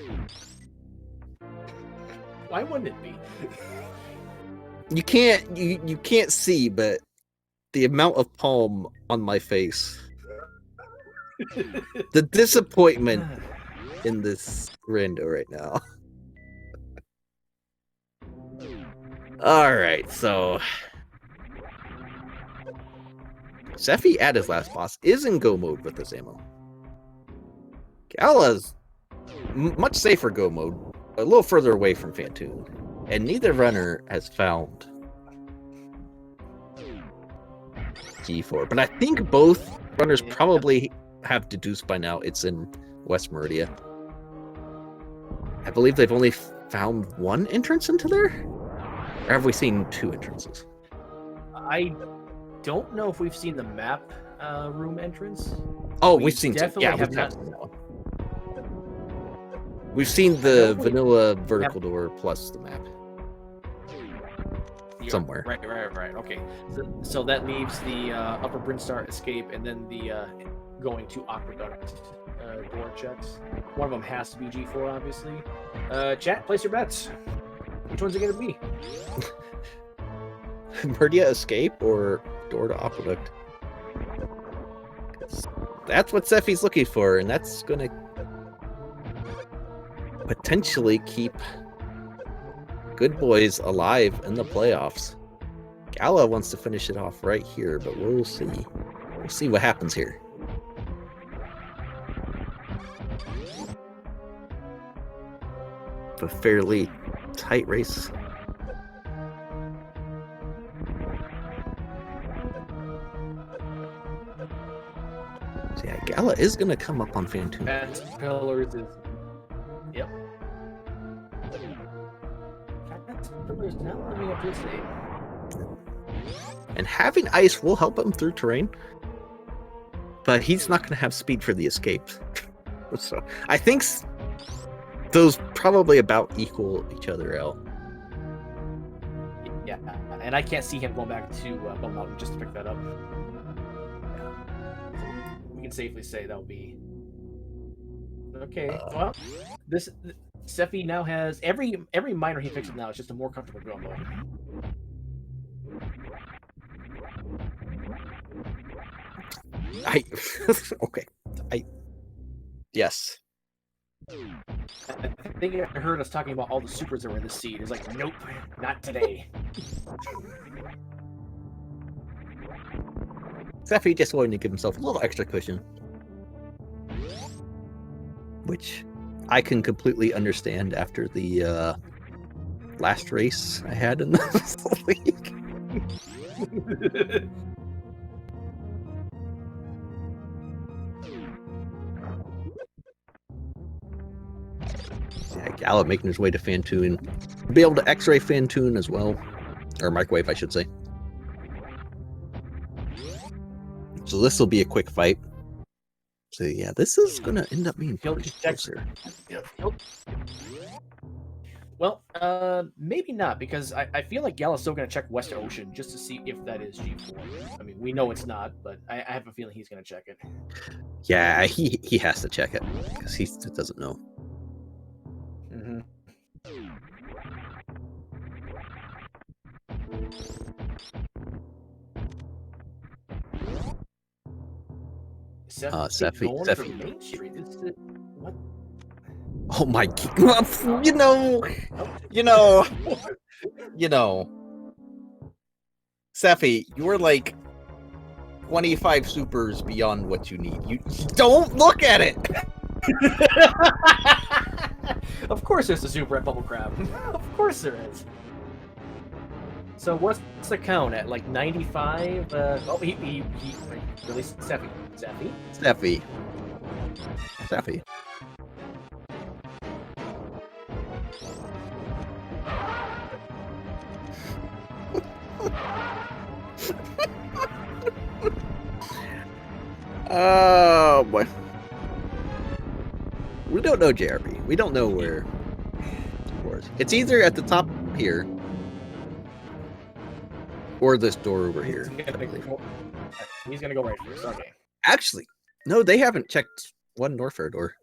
Why wouldn't it be? You can't see, but the amount of palm on my face, the disappointment in this rando right now. All right, so Seffi at his last boss is in go mode with this ammo. Gala's much safer go mode, a little further away from Fantoon, and neither runner has found G4. But I think both runners probably have deduced by now it's in West Meridia. I believe they've only found one entrance into there? Or have we seen two entrances? I don't know if we've seen the map room entrance. Oh, we've seen two. Yeah, we've seen the vanilla vertical door plus the map. Somewhere. Right. Okay. So that leaves the Upper Brinstar escape and then the going to Aqueduct door checks. One of them has to be G4, obviously. Chat, place your bets. Which one's it going to be? Meridia escape or door to Aqueduct? That's what Seffi's looking for, and that's going to potentially keep Goodboys alive in the playoffs. Gala wants to finish it off right here, but we'll see. We'll see what happens here. A fairly tight race. So yeah, Gala is going to come up on Fantoon. Pillars is... Yep. Pillars not living up to his name. And having ice will help him through terrain, but he's not going to have speed for the escape. So I think those probably about equal each other out. Yeah, and I can't see him going back to Bum Mountain just to pick that up. Yeah. We can safely say that'll be okay. Well, this Seffi now has every miner he picks up now is just a more comfortable go mode. Yes. I think I heard us talking about all the supers that were in the seed. It's like, nope, not today. Seffi just wanted to give himself a little extra cushion, which I can completely understand after the last race I had in the league. Yeah, Gallup making his way to Fantoon. Be able to X-ray Fantoon as well. Or microwave, I should say. So this will be a quick fight. So yeah, this is going to end up being closer. Well, maybe not, because I feel like Gala's still going to check West Ocean just to see if that is G4. I mean, we know it's not, but I have a feeling he's going to check it. Yeah, he has to check it, because he doesn't know. Mm-hmm. Seffi. Main Street. What? Oh my god! You know, Seffi, you're like 25 supers beyond what you need. You don't look at it. Of course, there's a super at Bubble Crab. Of course there is. So what's the count at? Like 95? He released Seffi. Oh boy. We don't know JRB. We don't know where. It's either at the top here or this door over here. He's gonna go right first. Okay. Actually, no, they haven't checked one Norfair door.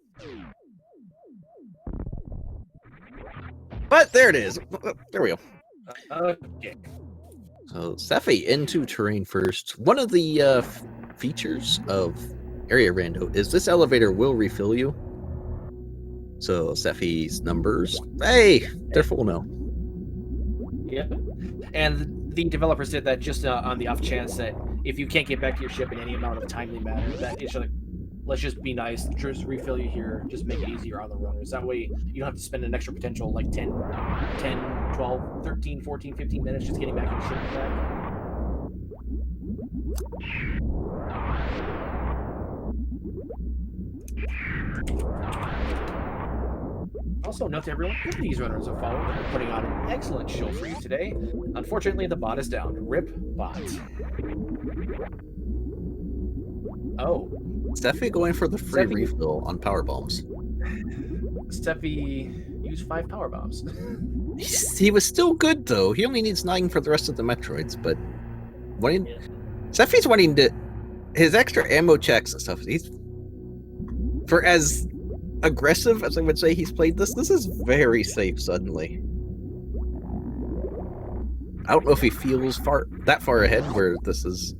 But there it is. There we go. Okay. So Seffi into terrain first. One of the features of area rando is this elevator will refill you. So Seffi's numbers, hey, they're full now. Yep. And the developers did that just on the off chance that if you can't get back to your ship in any amount of timely manner, that it's like, let's just be nice, just refill you here, just make it easier on the runners. That way you don't have to spend an extra potential like 10, 12, 13, 14, 15 minutes just getting back to the ship back. Also, note to everyone, if these runners have followed, we're putting on an excellent show for you today. Unfortunately, the bot is down. RIP bot. Oh. Steffi going for the free refill on power bombs. Steffi used 5 power bombs. He was still good though. He only needs 9 for the rest of the Metroids, but Steffi's wanting to his extra ammo checks and stuff. He's for as aggressive as I would say he's played this is very safe suddenly. I don't know if he feels that far ahead where this is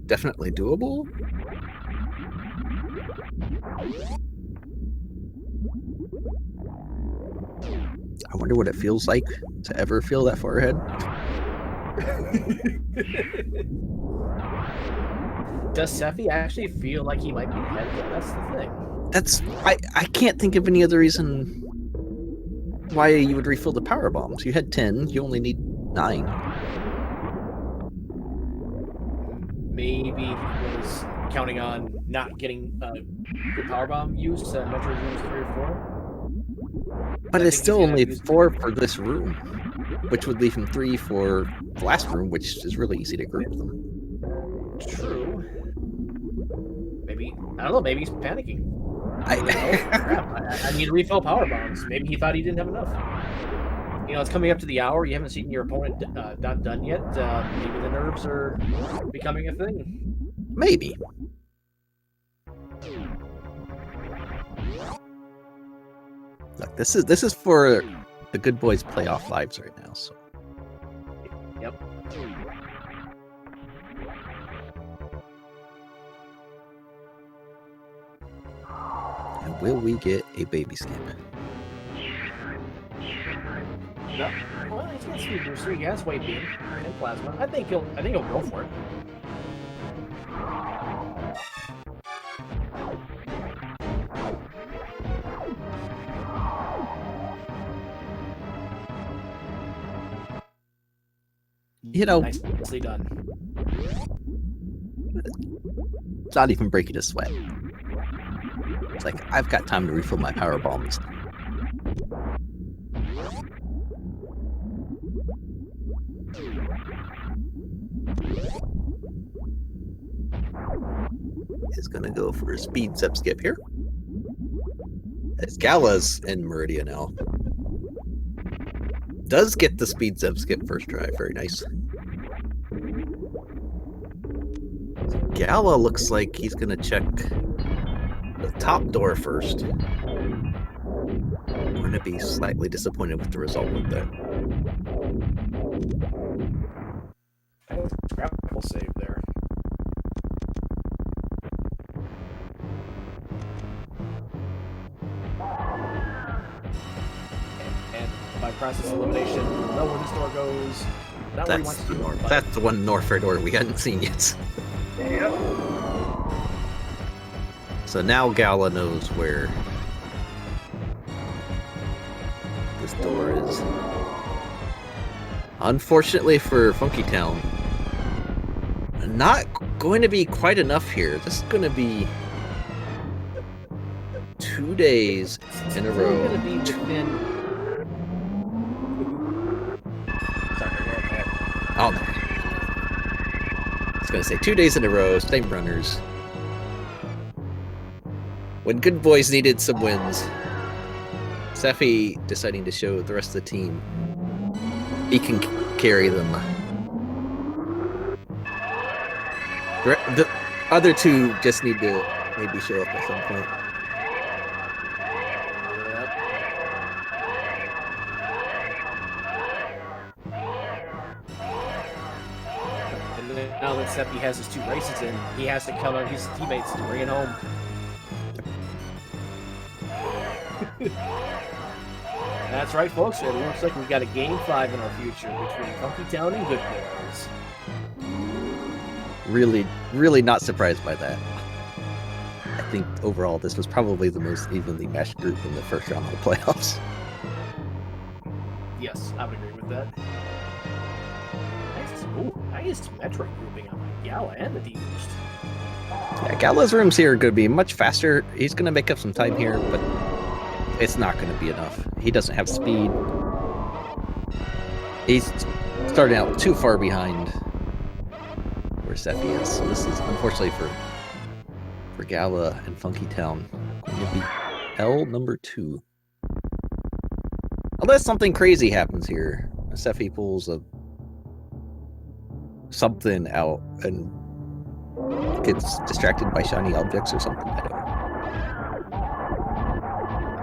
definitely doable. I wonder what it feels like to ever feel that far ahead. Does Seffi actually feel like he might be ahead? That's the thing. I can't think of any other reason why you would refill the power bombs. You had 10, you only need 9. Maybe he was counting on not getting good power bomb use. Metroid rooms 3 or 4. But it's still only 4 for this room, which would leave him 3 for the last room, which is really easy to group them. True. Maybe I don't know. Maybe he's panicking. I need to refill power bombs. Maybe he thought he didn't have enough. You know, it's coming up to the hour. You haven't seen your opponent not done yet. Maybe the nerves are becoming a thing. Maybe. Look, this is for the Good Boys playoff lives right now. So. Yep. And will we get a baby scamp? No. Well, he's got speed booster. He has weight beam and plasma. I think he'll go for it. You know, nicely done. It's not even breaking a sweat. It's like I've got time to refill my power bombs. Is gonna go for a speed zep skip here. As Gala's in Meridia now. Does get the speed zep skip first try. Very nice. Gala looks like he's gonna check the top door first. I'm gonna be slightly disappointed with the result with that. Grapple save there. And by process elimination, know where this door goes. Not where he wants to go. That's the one Norfair door we hadn't seen yet. Yep. So now Gala knows where this door is. Unfortunately for Funky Town, not going to be quite enough here. This is going to be 2 days in a row. Going to be within. Oh no. I was going to say 2 days in a row, same runners. When Good Boys needed some wins, Seffi deciding to show the rest of the team he can carry them. The other two just need to maybe show up at some point. And then now that Seppi has his 2 races in, he has to count on his teammates to bring it home. That's right, folks. It looks like we got a Game 5 in our future between Funky Town and Goodboys. Really not surprised by that. I think overall this was probably the most evenly matched group in the first round of the playoffs. Yes, I would agree with that. Nice Metroid grouping on Gala and the D-Boost. Yeah, Gala's rooms here are going to be much faster. He's going to make up some time here, but it's not going to be enough. He doesn't have speed. He's starting out too far behind where Seppi is. So this is, unfortunately for Gala and Funky Town, going to be L number 2. Unless something crazy happens here. Seppi pulls something out and gets distracted by shiny objects or something. I don't know.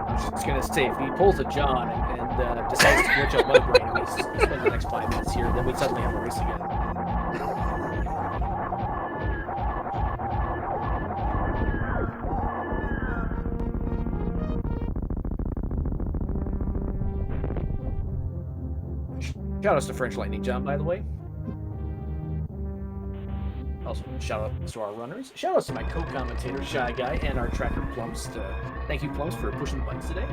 I was just gonna say, if he pulls a John and decides to glitch out my brain, we spend the next 5 minutes here, then we suddenly have a race again. Shout outs to French Lightning John, by the way. Also, shout outs to our runners. Shout outs to my co-commentator, Shy Guy, and our tracker, Plums. Thank you, Plums, for pushing the buttons today.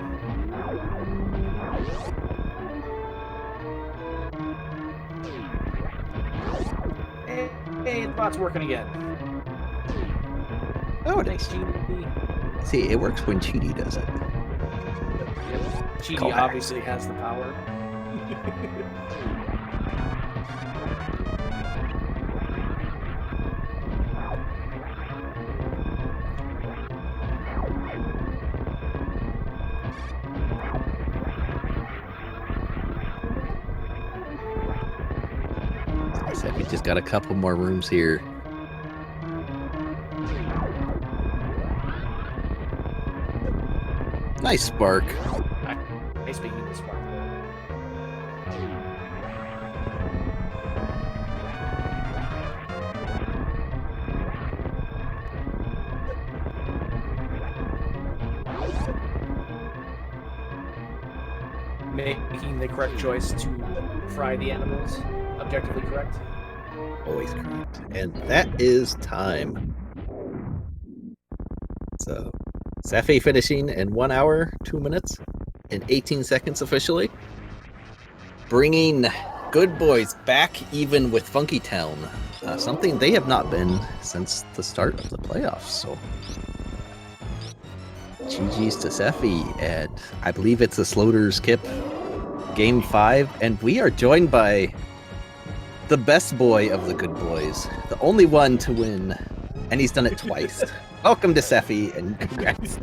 Hey, the bot's working again. Oh, thanks, Cheaty. See, it works when Cheaty does it. Cheaty obviously has the power. I said we just got a couple more rooms here. Nice spark. Nice speaking of the spark. Making the correct choice to fry the animals. Objectively correct. Always correct. And that is time. So, Seppi finishing in 1 hour, 2 minutes, and 18 seconds officially. Bringing Goodboys back even with Funky Town. Something they have not been since the start of the playoffs. So, GG's to Seppi, and I believe it's a Sloter's Kip Game 5, and we are joined by the best boy of the Goodboys, the only one to win, and he's done it twice. Welcome to Seppi, and congrats.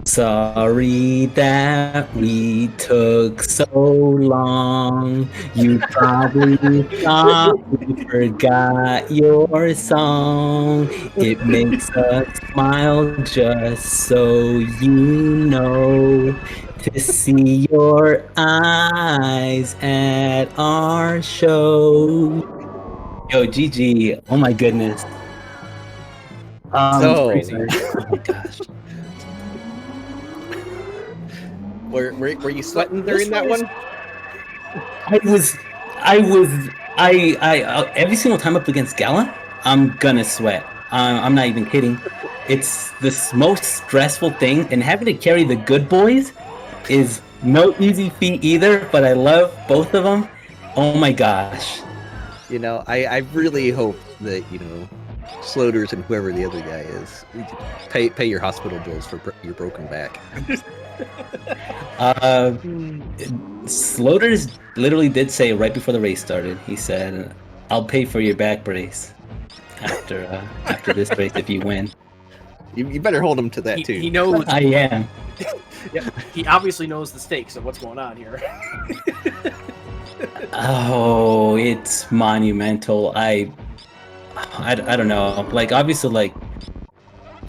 Sorry that we took so long. You probably thought we forgot your song. It makes us smile just so you know. To see your eyes at our show. Yo, GG. Oh my goodness. Oh my gosh. Were you sweating during that one? I every single time up against Gala, I'm gonna sweat. I'm not even kidding. It's the most stressful thing, and having to carry the Goodboys is no easy feat either, but I love both of them. Oh my gosh. You know, I really hope that, you know, Sloters and whoever the other guy is, pay your hospital bills for your broken back. Sloters literally did say right before the race started, he said, I'll pay for your back brace after this race if you win. You better hold him to that too. He knows. I am. Yeah, he obviously knows the stakes of what's going on here. Oh, it's monumental. I don't know. Like, obviously, like,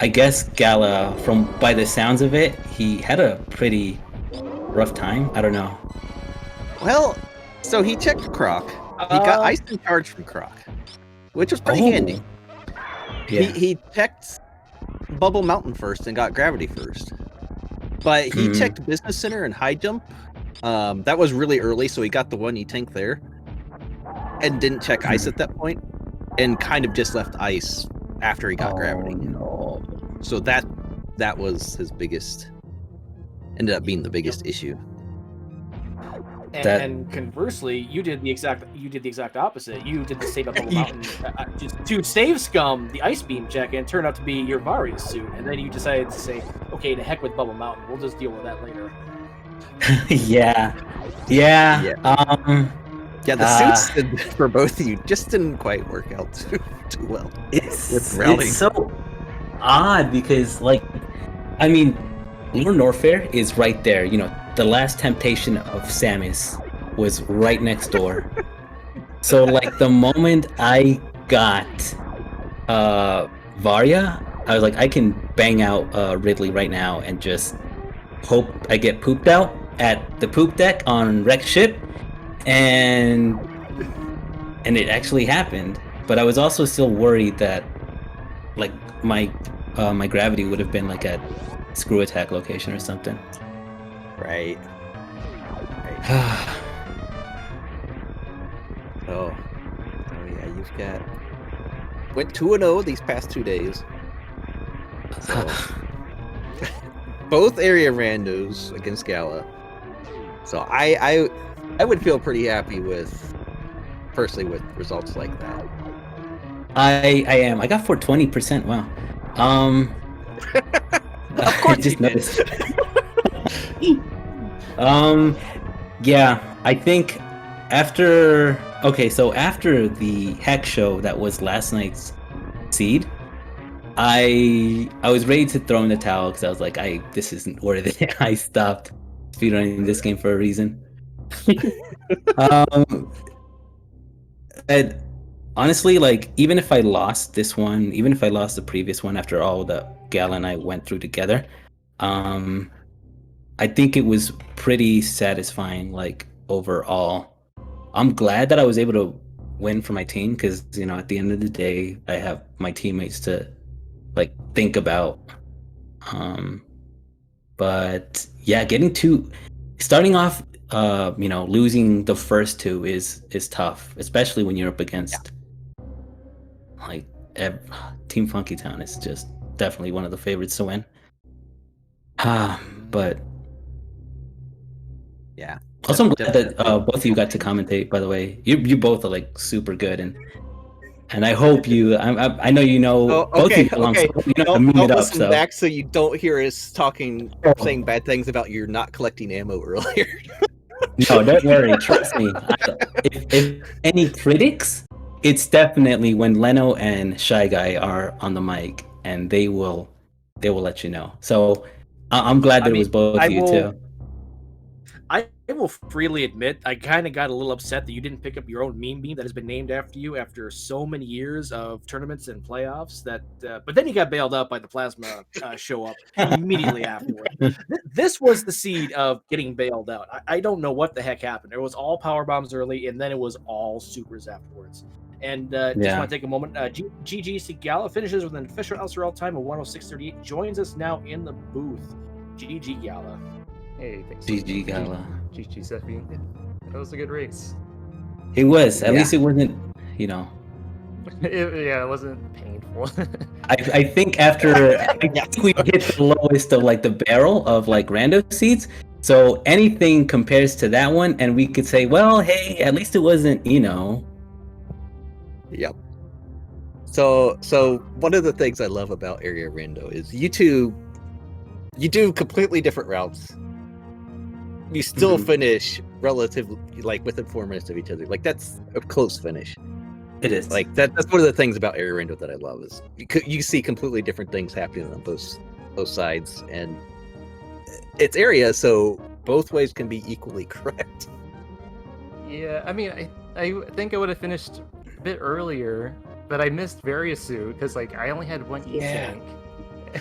I guess Gala, from by the sounds of it, he had a pretty rough time. I don't know. Well, so he checked Croc. He got ice and charge from Croc, which was pretty handy. Yeah. He checked Bubble Mountain first and got Gravity first. But he checked Business Center and High Jump. That was really early, so he got the 1E tank there. And didn't check Ice at that point. And kind of just left Ice after he got Gravity. No. So that was his biggest... Ended up being the biggest issue. And conversely, you did the exact opposite. You did the save up Bubble Mountain just to save Scum the Ice Beam check, and it turned out to be your Varius suit. And then you decided to say, "Okay, to heck with Bubble Mountain. We'll just deal with that later." Yeah. The suits for both of you just didn't quite work out too well. It's so odd because, like, I mean, Lower Norfair is right there. You know, the last temptation of Samus was right next door. So, like, the moment I got Varia, I was like, I can bang out Ridley right now and just hope I get pooped out at the poop deck on Wrecked Ship, and it actually happened. But I was also still worried that, like, my gravity would have been like at Screw Attack location or something. Right. Oh yeah, you've got went 2-0 these past 2 days. So, both area randos against Gala. So I would feel pretty happy with results like that. I am. I got 420%. Wow. Of course I just you did. noticed. Yeah, I think after the hack show that was last night's seed, I was ready to throw in the towel because I was like, this isn't worth it. I stopped speedrunning this game for a reason. And honestly, like, even if I lost this one, even if I lost the previous one after all the Gala and I went through together, I think it was pretty satisfying, like, overall. I'm glad that I was able to win for my team because, you know, at the end of the day, I have my teammates to, like, think about. But yeah, starting off, you know, losing the first two is tough, especially when you're up against like Team Funky Town is just definitely one of the favorites to win. But yeah. Also, I'm glad that both of you got to commentate. By the way, you both are like super good, and I hope you. I know you know both of you belong. Okay. So you know how to meme it up. Listen So back so you don't hear us saying bad things about you not collecting ammo earlier. no, don't worry. Trust me. If any critics, it's definitely when Leno and Shy Guy are on the mic, and they will let you know. So I'm glad that it was both of you too. I will freely admit, I kind of got a little upset that you didn't pick up your own meme beam that has been named after you after so many years of tournaments and playoffs. But then you got bailed out by the plasma show up immediately afterward. This was the seed of getting bailed out. I don't know what the heck happened. It was all power bombs early, and then it was all supers afterwards. And just want to take a moment. GG Gala finishes with an official LCRL time of 106.38. Joins us now in the booth. GG Gala. Hey, thanks. GG Gala. GG Seffi. That was a good race. It was. At least it wasn't, you know. It wasn't painful. I think after I think we hit the lowest of like the barrel of like rando seeds. So anything compares to that one, and we could say, well, hey, at least it wasn't, you know. Yep. So one of the things I love about Area Rando is you do completely different routes. You still finish relatively like within 4 minutes of each other. Like that's a close finish. It is. Like that's one of the things about Area Rando that I love is you see completely different things happening on both sides, and it's area, so both ways can be equally correct. Yeah, I mean, I think I would have finished a bit earlier, but I missed Various Suit because like I only had one E tank,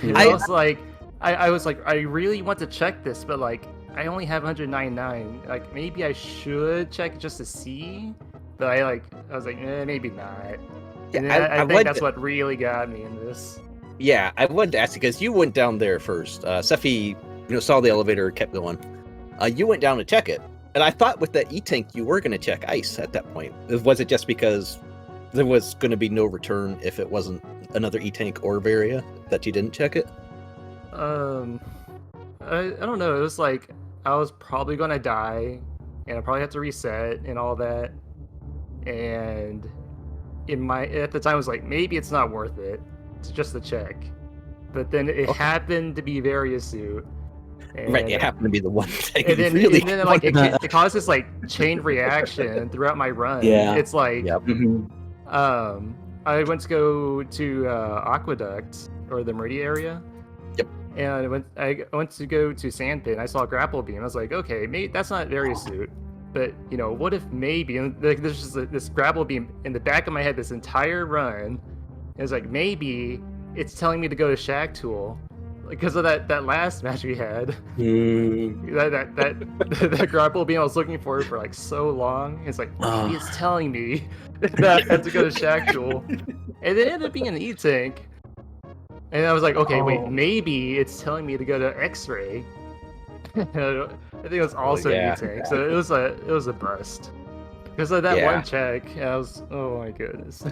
And I was like, I was like, I really want to check this, but like, I only have 199. Like, maybe I should check just to see. But I was like, maybe not. And Yeah, I think that's what really got me in this. Yeah, I wanted to ask you because you went down there first. Seffi, saw the elevator, kept going. You went down to check it, and I thought with that E-tank you were going to check ice at that point. Was it just because there was going to be no return if it wasn't another E-tank orb area that you didn't check it? I don't know. It was like I was probably gonna die, and I probably have to reset and all that. And at the time, I was like, maybe it's not worth it. It's just a check. But then it happened to be Various Suit. And, Right, it happened to be the one thing. And then, really and then like it caused this like chain reaction throughout my run. Yeah. It's like, Yep. I went to go to Aqueduct or the Meridia area. Yep. And I went to go to Sandpit. I saw a grapple beam. I was like, okay, maybe that's not Various Suit. But what if maybe? And there's just this grapple beam in the back of my head this entire run. And it's like maybe it's telling me to go to Shack Tool because of that last match we had. That grapple beam I was looking for like so long. It's like maybe it's telling me that I have to go to Shack Tool, and it ended up being an E-tank. And I was like, okay, wait, maybe it's telling me to go to X-ray. I think it was also an E-tank, so it was a bust because of that one check. I was, oh my goodness.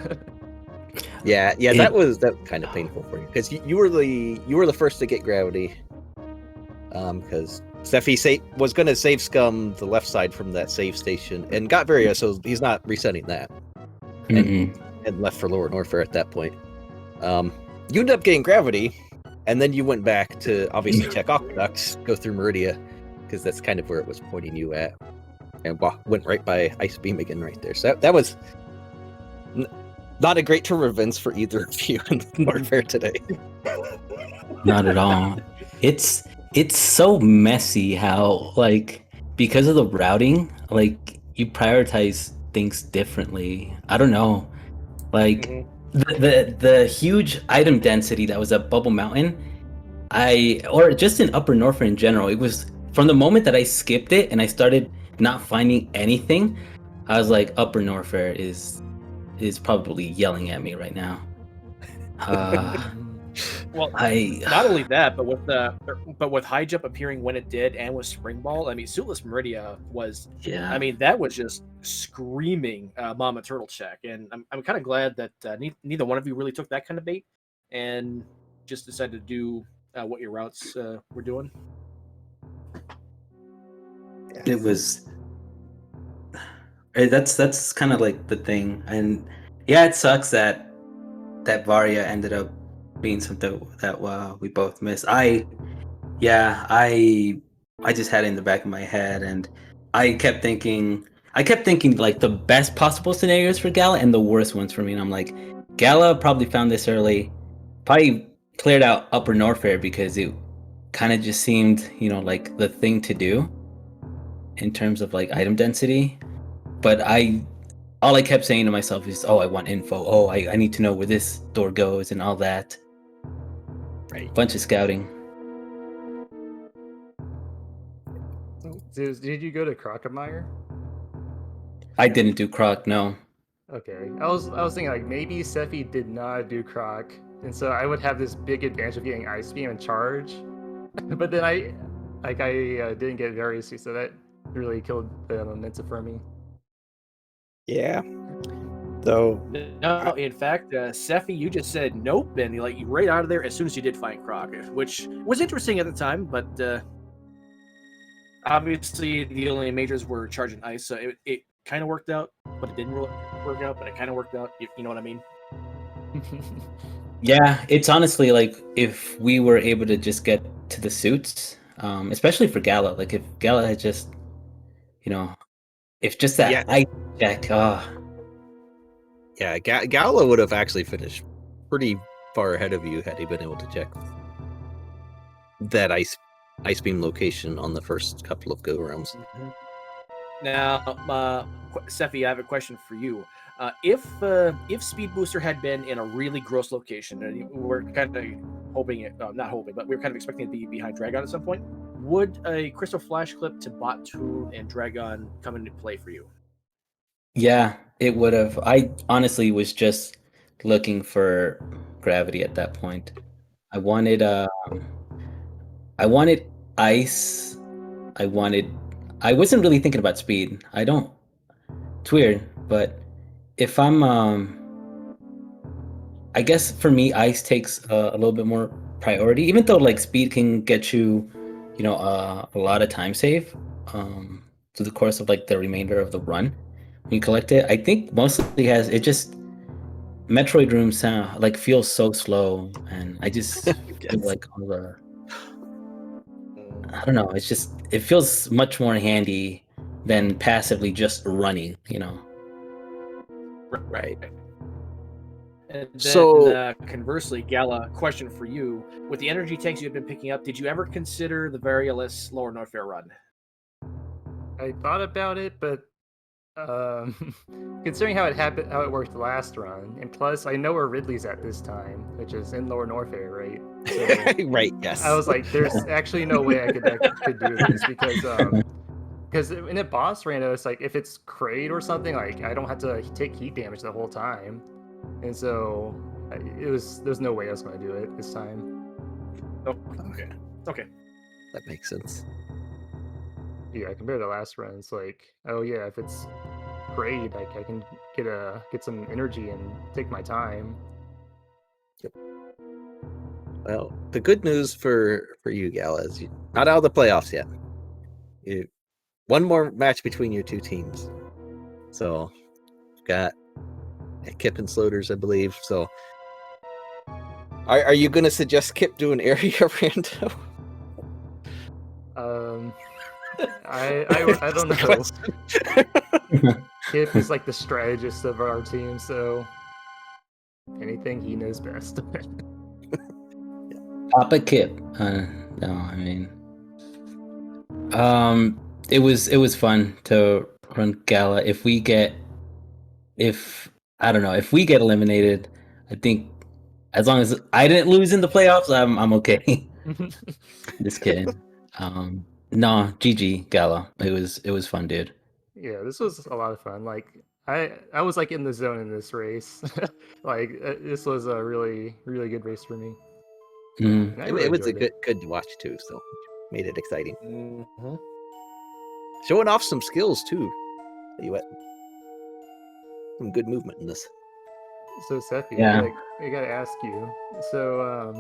Yeah, that was kind of painful for you because you were the first to get gravity. Because Seffi was going to save Scum the left side from that save station and got Varia, so he's not resetting that, and left for Lower Norfair at that point. You ended up getting gravity, and then you went back to obviously check Aqueducts, go through Meridia, because that's kind of where it was pointing you at, and went right by Ice Beam again right there. So that was not a great turn of events for either of you in Norfair today. Not at all. It's so messy how, like, because of the routing, like, you prioritize things differently. I don't know. Like, the huge item density that was at Bubble Mountain, or just in Upper Norfair in general, it was from the moment that I skipped it and I started not finding anything, I was like, Upper Norfair is probably yelling at me right now. Well, not only that, but with High Jump appearing when it did, and with Spring Ball, I mean, Suitless Meridia was, I mean, that was just screaming Mama Turtle check, and I'm kind of glad that neither one of you really took that kind of bait, and just decided to do what your routes were doing. It was. That's kind of like the thing, and yeah, it sucks that Varia ended up being something that we both missed. I just had it in the back of my head, and I kept thinking like the best possible scenarios for Gala and the worst ones for me. And I'm like, Gala probably found this early, probably cleared out Upper Norfair because it kind of just seemed, like the thing to do in terms of like item density. But all I kept saying to myself is, oh, I want info. Oh, I need to know where this door goes and all that. Right. Bunch of scouting. Did you go to Crockemeyer? I didn't do Croc, no. Okay. I was thinking like maybe Seffi did not do Croc, and so I would have this big advantage of getting Ice Beam and Charge. But then I didn't get Various, so that really killed the momentum for me. Yeah. So no, in fact, Seffi, you just said nope, and you right out of there as soon as you did find Croc, which was interesting at the time, but obviously the only majors were Charge and Ice, so it kind of worked out, but it didn't really work out, but it kind of worked out. You know what I mean? Yeah, it's honestly like if we were able to just get to the suits, especially for Gala, like if Gala had just, if just that ice check, Yeah, Gala would have actually finished pretty far ahead of you had he been able to check that ice beam location on the first couple of go rounds. Now, Seffi, I have a question for you. If Speed Booster had been in a really gross location, and we're kind of hoping it, not hoping, but we were kind of expecting it to be behind Dragon at some point. Would a Crystal Flash clip to Bot Toon and Dragon come into play for you? Yeah, it would have. I honestly was just looking for gravity at that point. I wanted ice. I wasn't really thinking about speed. I don't. It's weird, but if I'm I guess for me ice takes a little bit more priority, even though like speed can get you, a lot of time save through the course of like the remainder of the run when you collect it. I think mostly it just Metroid rooms sound like feel so slow, and I just feel like all the I don't know. It feels much more handy than passively just running. Right. And then, So- conversely, Gala, question for you: with the energy tanks you've been picking up, did you ever consider the Variolous Lower Norfair run? I thought about it, but considering how it worked last run, and plus I know where Ridley's at this time, which is in Lower Norfair, right? So Right, yes. I was like, there's actually no way I could do this because in a boss rando, it's like if it's Kraid or something, like I don't have to take heat damage the whole time, and so there's no way I was going to do it this time. Oh, okay. That makes sense. Yeah, compared to last run, it's like, oh yeah, if it's Kraid, like I can get some energy and take my time. Well, the good news for you, Gala, is you're not out of the playoffs yet. One more match between your two teams. So, you've got Kip and Sloters, I believe. So, are you going to suggest Kip do an area rando? I don't know. Kip is like the strategist of our team, so anything he knows best. Papa Kip. No, I mean, it was fun to run Gala. If we get eliminated, I think as long as I didn't lose in the playoffs, I'm okay. Just kidding. No, GG Gala. It was fun, dude. Yeah, this was a lot of fun. Like I was like in the zone in this race. Like this was a really really good race for me. Mm. And I It really was a enjoyed it. good to watch too, so made it exciting. Mm-hmm. Showing off some skills too. You had some good movement in this. So Sephi, Yeah. I gotta ask you. So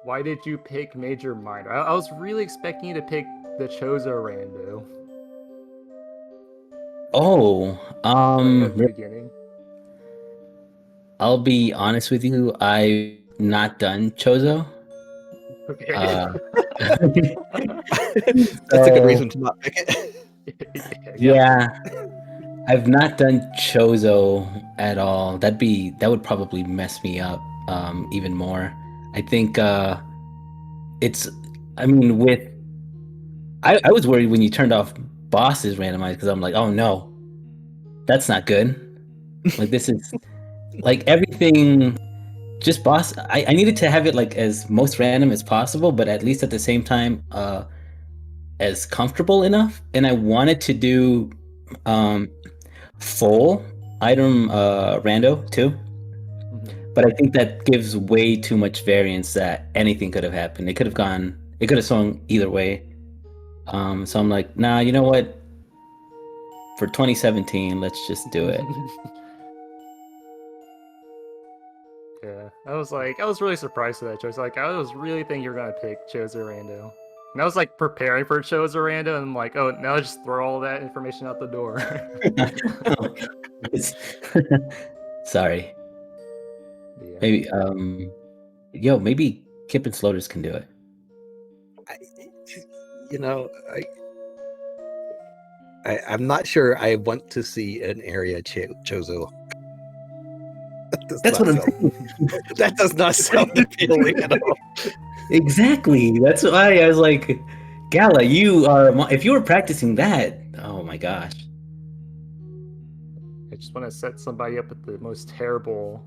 why did you pick Major Minor? I was really expecting you to pick the Chozo Rando. Oh, Like at the beginning. I'll be honest with you. I've not done Chozo. Okay. That's a good So, reason to not pick it. Yeah, I've not done Chozo at all. That would probably mess me up even more. I think it's. I mean, I was worried when you turned off bosses randomized because I'm like, oh no, that's not good. Like this is like everything. Just boss. I needed to have it like as most random as possible, but at least at the same time, as comfortable enough. And I wanted to do full item rando too, but I think that gives way too much variance that anything could have happened. It could have swung either way. So I'm like, nah, you know what? For 2017, let's just do it. Yeah, I was really surprised at that choice. Like, I was really thinking you were gonna pick Chozo Rando. And I was like preparing for Chozo Rando, and I'm like, oh, now I just throw all that information out the door. Sorry. Yeah. Maybe, maybe Kip and Sloters can do it. I'm not sure I want to see an area Chozo. That's what I'm saying. That does not sound appealing at all. Exactly. That's why I was like, Gala, if you were practicing that, oh my gosh. I just want to set somebody up with the most terrible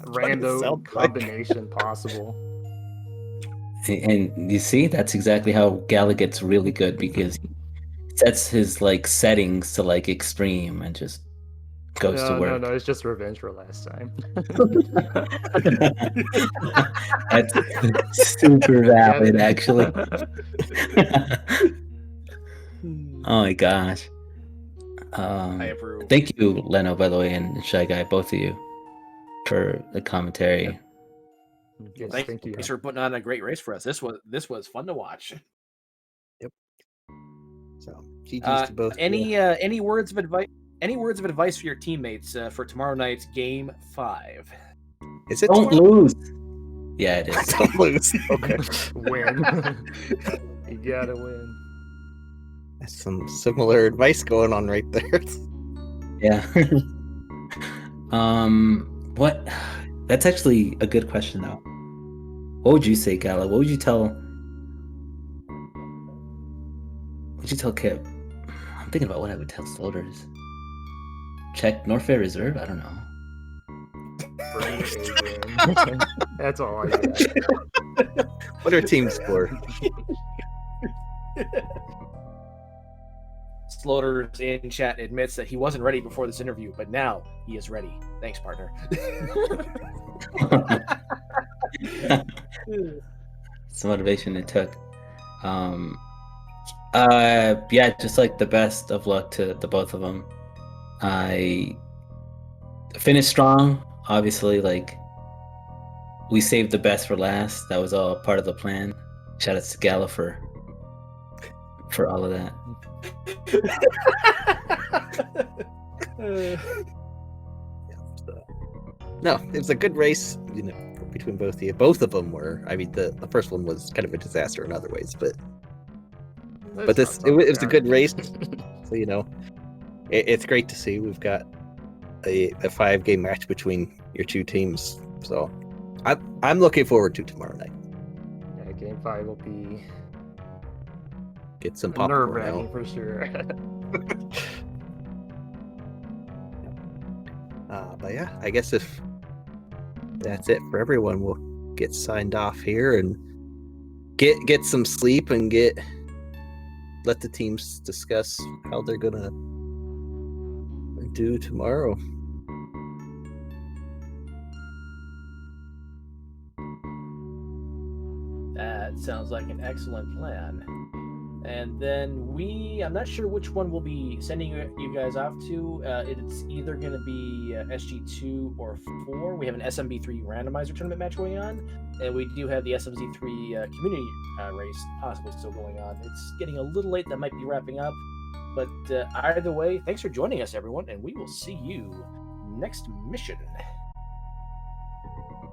Rando combination possible. And you see, that's exactly how Gala gets really good, because he sets his like settings to like extreme and just goes to work. No, it's just revenge for last time. That's super valid, actually. Oh my gosh. I approve. Thank you, Leno, by the way, and Shy Guy, both of you, for the commentary. Yes, Thank thank you. Thanks for putting on a great race for us. This was fun to watch. So, GG's to both. Any words of advice? Any words of advice for your teammates for tomorrow night's game 5? Is it Don't tomorrow? lose. Yeah, it is. Don't lose. Okay. Win. You gotta win. That's some similar advice going on right there. Yeah. What? That's actually a good question, though. What would you say, Gala? What would you tell? What would you tell Kip? I'm thinking about what I would tell Sloters. Check Norfair Reserve? I don't know. Bring A game. That's all I got. What are team score? Slaughter's in chat admits that he wasn't ready before this interview, but now he is ready. Thanks, partner. It's the motivation it took. Yeah, just like the best of luck to the both of them. I finished strong. Obviously, like, we saved the best for last. That was all part of the plan. Shout out to Gala for all of that. No, it was a good race, between both of you. Both of them were. I mean, the first one was kind of a disaster in other ways, but this it was a good race. So it's great to see. We've got a 5-game match between your two teams. So I'm looking forward to tomorrow night. Yeah, game 5 will be Get some popcorn nerve-wracking out. for sure. But yeah, I guess if that's it for everyone, we'll get signed off here and get some sleep and let the teams discuss how they're gonna do tomorrow. That sounds like an excellent plan. And then I'm not sure which one we'll be sending you guys off to. It's either going to be SG2 or 4. We have an SMB3 randomizer tournament match going on. And we do have the SMZ3 community race possibly still going on. It's getting a little late. That might be wrapping up. But either way, thanks for joining us, everyone. And we will see you next mission.